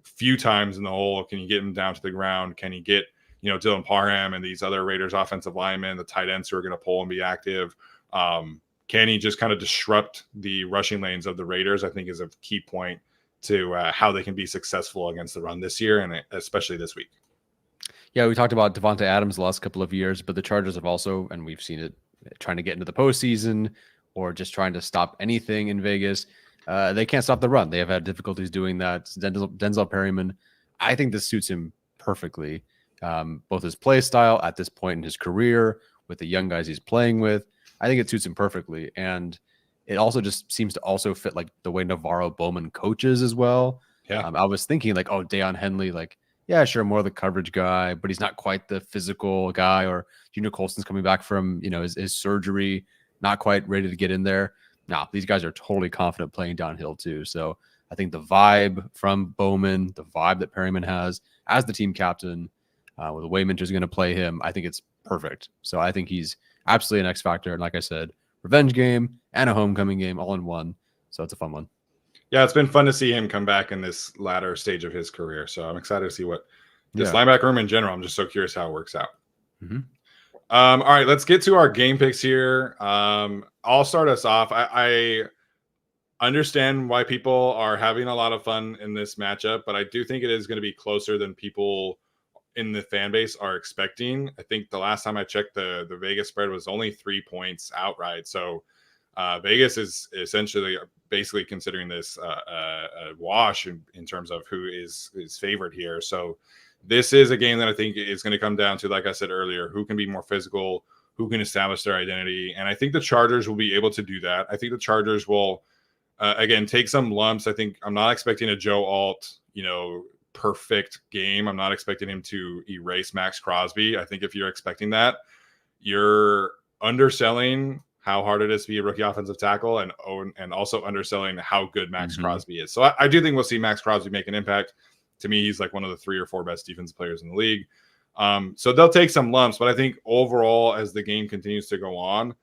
a few times in the hole. Can you get him down to the ground? Can he get Dylan Parham and these other Raiders offensive linemen, the tight ends who are going to pull and be active? Can he just kind of disrupt the rushing lanes of the Raiders? I think is a key point to how they can be successful against the run this year, and especially this week. Yeah, we talked about Devontae Adams the last couple of years, but the Chargers have also, and we've seen it, trying to get into the postseason or just trying to stop anything in Vegas. They can't stop the run. They have had difficulties doing that. Denzel Perryman, I think this suits him perfectly. Both his play style at this point in his career with the young guys he's playing with, I think it suits him perfectly. And it also just seems to also fit like the way Navarro Bowman coaches as well. Yeah. I was thinking like, oh, Deion Henley, like, yeah, sure, more of the coverage guy, but he's not quite the physical guy. Or Junior Colson's coming back from, his surgery, not quite ready to get in there. No, these guys are totally confident playing downhill too. So I think the vibe from Bowman, the vibe that Perryman has as the team captain, with the way Minter's going to play him, I think it's perfect. So I think he's absolutely an X factor. And like I said, revenge game and a homecoming game all in one. So it's a fun one. Yeah, it's been fun to see him come back in this latter stage of his career. So I'm excited to see what this linebacker room in general. I'm just so curious how it works out. Mm-hmm. All right, let's get to our game picks here. I'll start us off. I understand why people are having a lot of fun in this matchup, but I do think it is going to be closer than people in the fan base are expecting. I think the last time I checked, the Vegas spread was only 3 points outright. So Vegas is essentially basically considering this a wash in terms of who is favored here. So this is a game that I think is going to come down to, like I said earlier, who can be more physical, who can establish their identity. And I think the Chargers will be able to do that. I think the Chargers will, again, take some lumps. I think I'm not expecting a Joe Alt, perfect game. I'm not expecting him to erase Max Crosby. I think if you're expecting that, you're underselling how hard it is to be a rookie offensive tackle and also underselling how good Max Crosby is. So I do think we'll see Max Crosby make an impact. To me, he's like one of the 3 or 4 best defensive players in the league. So they'll take some lumps, but I think overall, as the game continues to go on,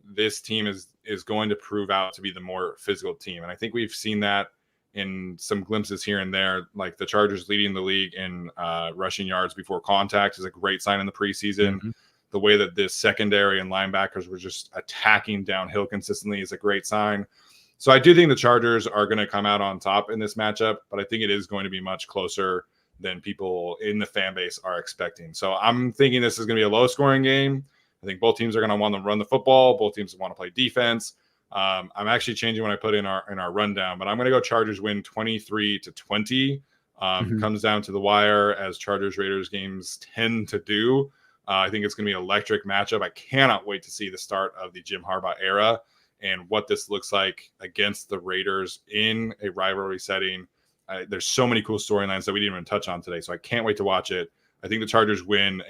this team is going to prove out to be the more physical team. And I think we've seen that in some glimpses here and there, like the Chargers leading the league in rushing yards before contact is a great sign in the preseason. Mm-hmm. The way that this secondary and linebackers were just attacking downhill consistently is a great sign. So I do think the Chargers are going to come out on top in this matchup, but I think it is going to be much closer than people in the fan base are expecting. So I'm thinking this is going to be a low-scoring game. I think both teams are going to want to run the football. Both teams want to play defense. I'm actually changing what I put in our rundown, but I'm going to go Chargers win 23-20. Comes down to the wire, as Chargers Raiders games tend to do. I think it's going to be an electric matchup. I cannot wait to see the start of the Jim Harbaugh era and what this looks like against the Raiders in a rivalry setting. There's so many cool storylines that we didn't even touch on today, so I can't wait to watch it. I think the Chargers win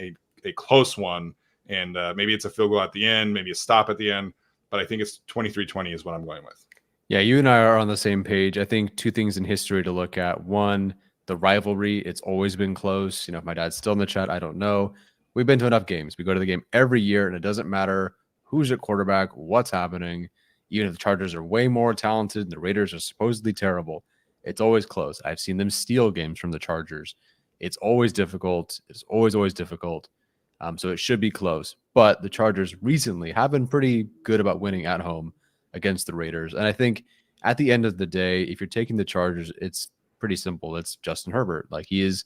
a close one, and maybe it's a field goal at the end, maybe a stop at the end, but I think it's 23-20 is what I'm going with. Yeah, you and I are on the same page. I think 2 things in history to look at. One, the rivalry, it's always been close. If my dad's still in the chat, I don't know. We've been to enough games. We go to the game every year, and it doesn't matter who's at quarterback, what's happening. Even if the Chargers are way more talented and the Raiders are supposedly terrible, it's always close. I've seen them steal games from the Chargers. It's always difficult. It's always difficult. So it should be close. But the Chargers recently have been pretty good about winning at home against the Raiders. And I think at the end of the day, if you're taking the Chargers, it's pretty simple. It's Justin Herbert. Like, he is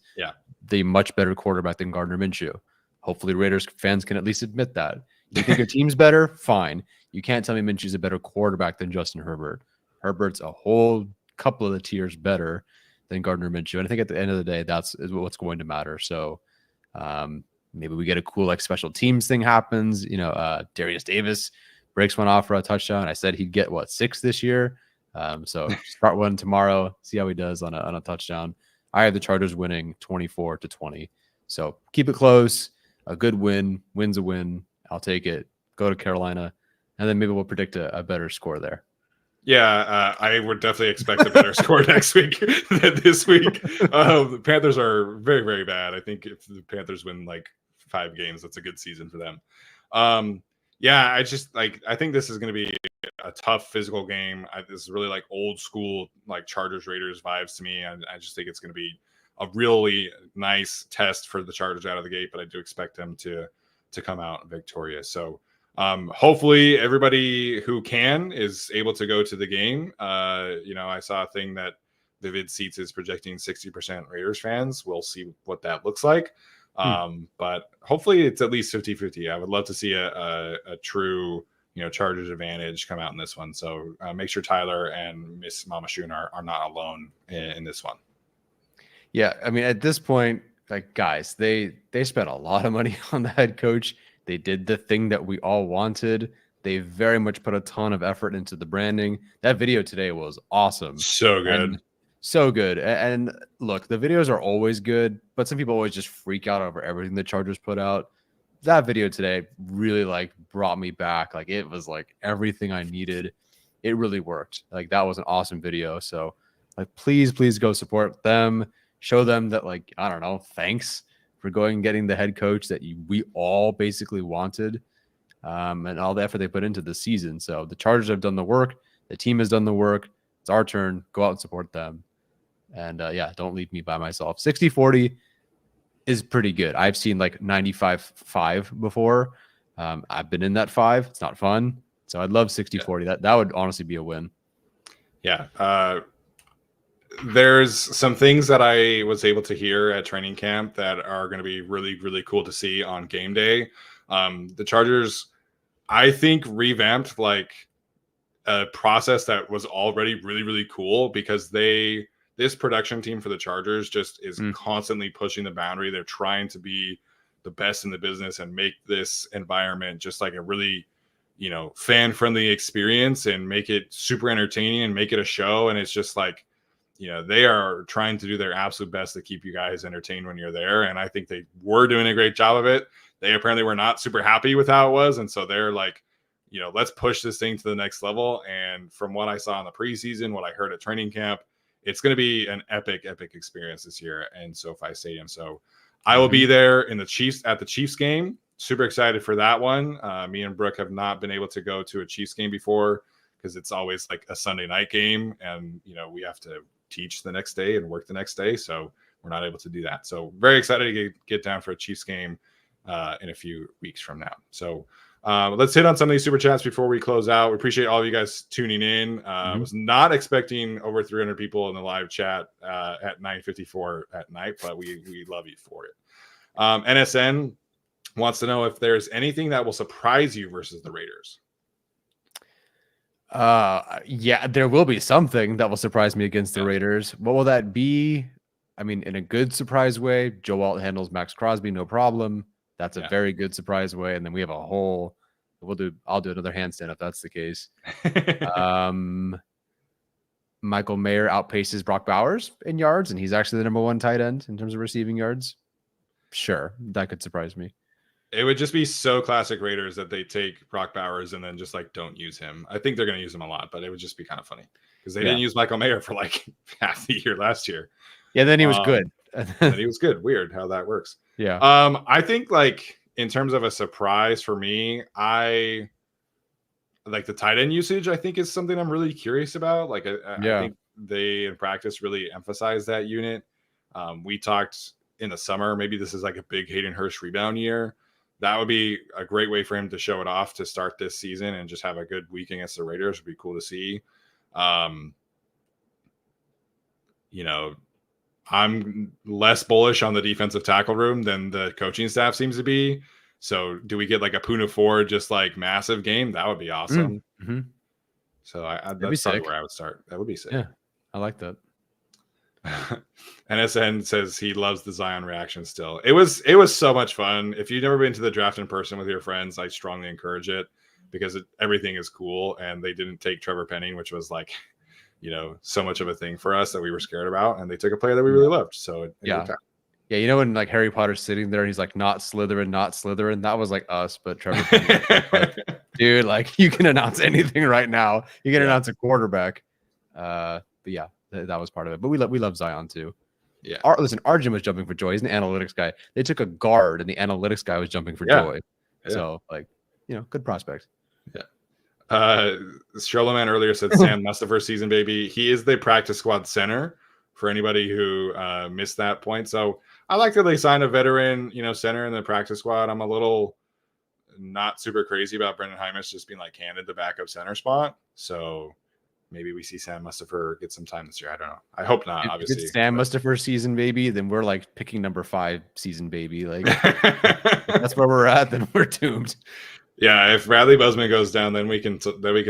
the much better quarterback than Gardner Minshew. Hopefully Raiders fans can at least admit that. You think your team's better? Fine. You can't tell me Minshew's a better quarterback than Justin Herbert. Herbert's a whole couple of the tiers better than Gardner Minshew. And I think at the end of the day, that's what's going to matter. So maybe we get a cool special teams thing happens. Darius Davis breaks one off for a touchdown. I said he'd get 6 this year. So start one tomorrow. See how he does on a touchdown. I have the Chargers winning 24-20. So keep it close. A good win. Win's a win. I'll take it. Go to Carolina. And then maybe we'll predict a better score there. Yeah, I would definitely expect a better score next week than this week. The Panthers are very, very bad. I think if the Panthers win 5 games, that's a good season for them. I think this is going to be a tough physical game. This is really old school, Chargers Raiders vibes to me. I just think it's going to be a really nice test for the Chargers out of the gate, but I do expect them to come out victorious. So hopefully everybody who can is able to go to the game. I saw a thing that Vivid Seats is projecting 60% Raiders fans. We'll see what that looks like. But hopefully it's at least 50-50. I would love to see a true, Chargers advantage come out in this one. So make sure Tyler and Miss Mama Shun are not alone in this one. Yeah. I mean, at this point, guys, they spent a lot of money on the head coach. They did the thing that we all wanted. They very much put a ton of effort into the branding. That video today was awesome. So good. So good. And look, the videos are always good, but some people always just freak out over everything the Chargers put out. That video today really brought me back. It was everything I needed. It really worked. That was an awesome video. So please go support them. Show them that I don't know, thanks for going and getting the head coach that we all basically wanted, and all the effort they put into the season. So the Chargers have done the work. The team has done the work. It's our turn. Go out and support them. And don't leave me by myself. 60-40 is pretty good. I've seen 95-5 before. I've been in that 5. It's not fun. So I'd love 60-40. That would honestly be a win. Yeah. There's some things that I was able to hear at training camp that are going to be really, really cool to see on game day. The Chargers, I think, revamped a process that was already really, really cool because this production team for the Chargers just is constantly pushing the boundary. They're trying to be the best in the business and make this environment just a really, fan-friendly experience and make it super entertaining and make it a show. And it's just they are trying to do their absolute best to keep you guys entertained when you're there. And I think they were doing a great job of it. They apparently were not super happy with how it was. And so they're let's push this thing to the next level. And from what I saw in the preseason, what I heard at training camp, it's going to be an epic experience this year in SoFi Stadium. So I will be there at the Chiefs game. Super excited for that one. Me and Brooke have not been able to go to a Chiefs game before because it's always a Sunday night game. And, we have to teach the next day and work the next day. So we're not able to do that. So very excited to get down for a Chiefs game in a few weeks from now. So let's hit on some of these super chats before we close out. We appreciate all of you guys tuning in. I was not expecting over 300 people in the live chat at 9:54 at night, but we love you for it. NSN wants to know if there's anything that will surprise you versus the Raiders. Yeah, there will be something that will surprise me against the Raiders. What will that be? I mean, in a good surprise way, Joe Alt handles Max Crosby, no problem. That's a very good surprise way. And then we have I'll do another handstand if that's the case. Michael Mayer outpaces Brock Bowers in yards, and he's actually the number 1 tight end in terms of receiving yards. Sure, that could surprise me. It would just be so classic Raiders that they take Brock Bowers and then just like don't use him. I think they're going to use him a lot, but it would just be kind of funny because they didn't use Michael Mayer for like half the year last year. Yeah, then he was good. And then he was good. Weird how that works. Yeah. I think like in terms of a surprise for me, I like the tight end usage. I think is something I'm really curious about. Like I think they in practice really emphasize that unit. We talked in the summer. Maybe this is like a big Hayden Hurst rebound year. That would be a great way for him to show it off to start this season and just have a good week against the Raiders. Would be cool to see. You know, I'm less bullish on the defensive tackle room than the coaching staff seems to be. So do we get like a Puna Ford, just like massive game? That would be awesome. Mm-hmm. So that's probably where I would start. That would be sick. Yeah, I like that. NSN says he loves the Zion reaction still. It was so much fun. If you've never been to the draft in person with your friends, I strongly encourage it because everything is cool. And they didn't take Trevor Penning, which was like, so much of a thing for us that we were scared about. And they took a player that we really loved. So it worked out. Yeah, you know when like Harry Potter's sitting there and he's like, not Slytherin, not Slytherin. That was like us, but Trevor Penning, like, dude, like you can announce anything right now. You can announce a quarterback. But yeah, that was part of it. But we love Zion too. Yeah. Listen, Arjun was jumping for joy. He's an analytics guy. They took a guard, and the analytics guy was jumping for joy. Yeah. So like, good prospect. Yeah. Charlemagne earlier said Sam Mustipher season baby. He is the practice squad center for anybody who missed that point. So I like that they signed a veteran, center in the practice squad. I'm a little not super crazy about Brendan Hymus just being like handed the backup center spot. So maybe we see Sam Mustipher get some time this year. I don't know. I hope not, obviously. If it's Sam Mustipher season baby, then we're like picking number 5 season baby. Like that's where we're at, then we're doomed. Yeah, if Bradley Bozeman goes down, then we can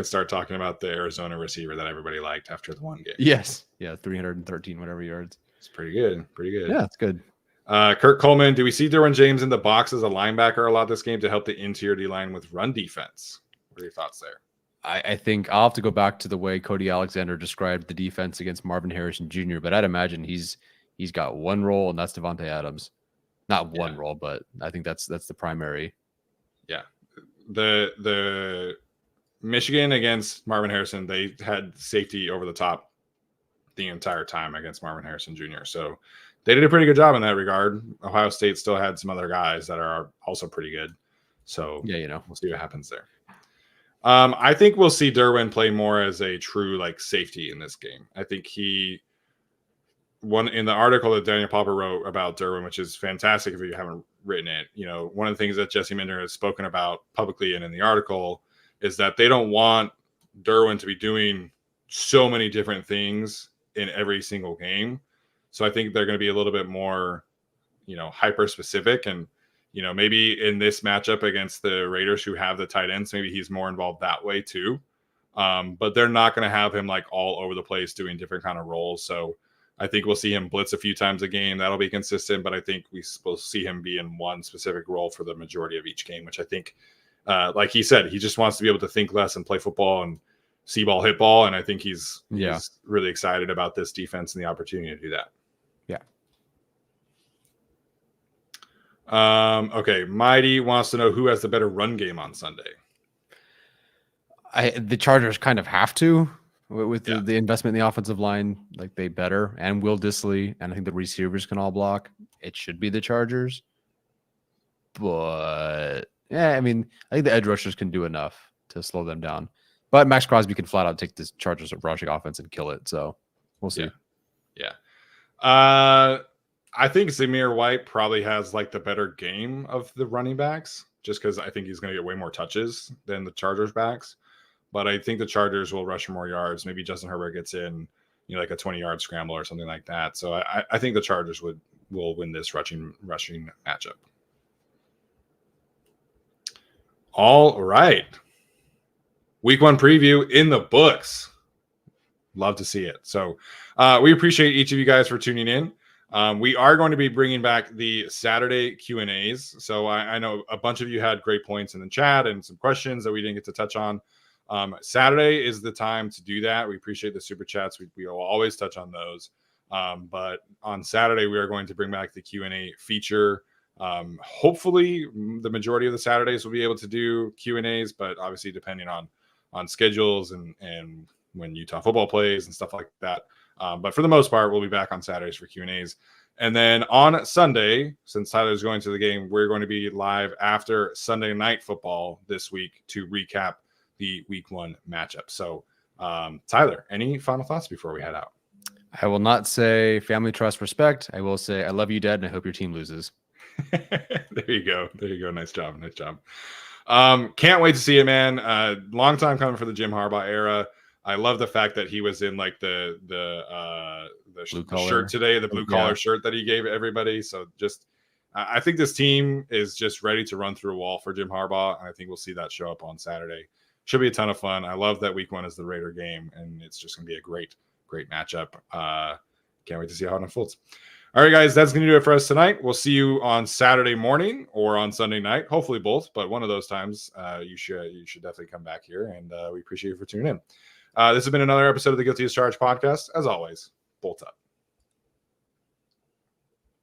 start talking about the Arizona receiver that everybody liked after the one game. Yes. Yeah, 313 whatever yards. It's pretty good. Pretty good. Yeah, it's good. Kurt Coleman, do we see Derwin James in the box as a linebacker a lot this game to help the interior D-line with run defense? What are your thoughts there? I think I'll have to go back to the way Cody Alexander described the defense against Marvin Harrison Jr., but I'd imagine he's got one role, and that's Devontae Adams. Not one role, but I think that's the primary. Yeah. The Michigan against Marvin Harrison, they had safety over the top the entire time against Marvin Harrison Jr. So they did a pretty good job in that regard. Ohio State still had some other guys that are also pretty good. So we'll see what happens there. I think we'll see Derwin play more as a true like safety in this game. I think in the article that Daniel Popper wrote about Derwin, which is fantastic if you haven't written it, one of the things that Jesse Minder has spoken about publicly and in the article is that they don't want Derwin to be doing so many different things in every single game. So I think they're going to be a little bit more, hyper specific. And, maybe in this matchup against the Raiders who have the tight ends, maybe he's more involved that way too. But they're not going to have him like all over the place doing different kind of roles. So I think we'll see him blitz a few times a game. That'll be consistent, but I think we'll see him be in one specific role for the majority of each game, which I think, like he said, he just wants to be able to think less and play football and see ball, hit ball. And I think he's really excited about this defense and the opportunity to do that. Yeah. Okay. Mighty wants to know who has the better run game on Sunday. The Chargers kind of have to. With the investment in the offensive line, like they better, and Will Dissly, and I think the receivers can all block. It should be the Chargers, but I think the edge rushers can do enough to slow them down. But Max Crosby can flat out take this Chargers rushing offense and kill it. So we'll see. Yeah. I think Zamir White probably has like the better game of the running backs, just because I think he's going to get way more touches than the Chargers backs. But I think the Chargers will rush more yards. Maybe Justin Herbert gets in, like a 20-yard scramble or something like that. So I think the Chargers will win this rushing matchup. All right. Week 1 preview in the books. Love to see it. So we appreciate each of you guys for tuning in. We are going to be bringing back the Saturday Q&As. So I know a bunch of you had great points in the chat and some questions that we didn't get to touch on. Saturday is the time to do that. We appreciate the super chats. We will always touch on those. But on Saturday, we are going to bring back the Q&A feature. Hopefully the majority of the Saturdays will be able to do Q&As, but obviously depending on schedules and when Utah football plays and stuff like that. But for the most part, we'll be back on Saturdays for Q&As. And then on Sunday, since Tyler's going to the game, we're going to be live after Sunday Night Football this week to recap the Week 1 matchup. So, Tyler, any final thoughts before we head out? I will not say family, trust, respect. I will say I love you, Dad, and I hope your team loses. There you go. Nice job. Can't wait to see it, man. Long time coming for the Jim Harbaugh era. I love the fact that he was in like the shirt today, the blue collar shirt that he gave everybody. So just, I think this team is just ready to run through a wall for Jim Harbaugh. And I think we'll see that show up on Saturday. Should be a ton of fun. I love that Week 1 is the Raider game, and it's just going to be a great matchup. Can't wait to see how it unfolds. All right, guys, that's going to do it for us tonight. We'll see you on Saturday morning or on Sunday night. Hopefully both, but one of those times you should definitely come back here, and we appreciate you for tuning in. This has been another episode of the Guilty as Charged podcast. As always, bolt up.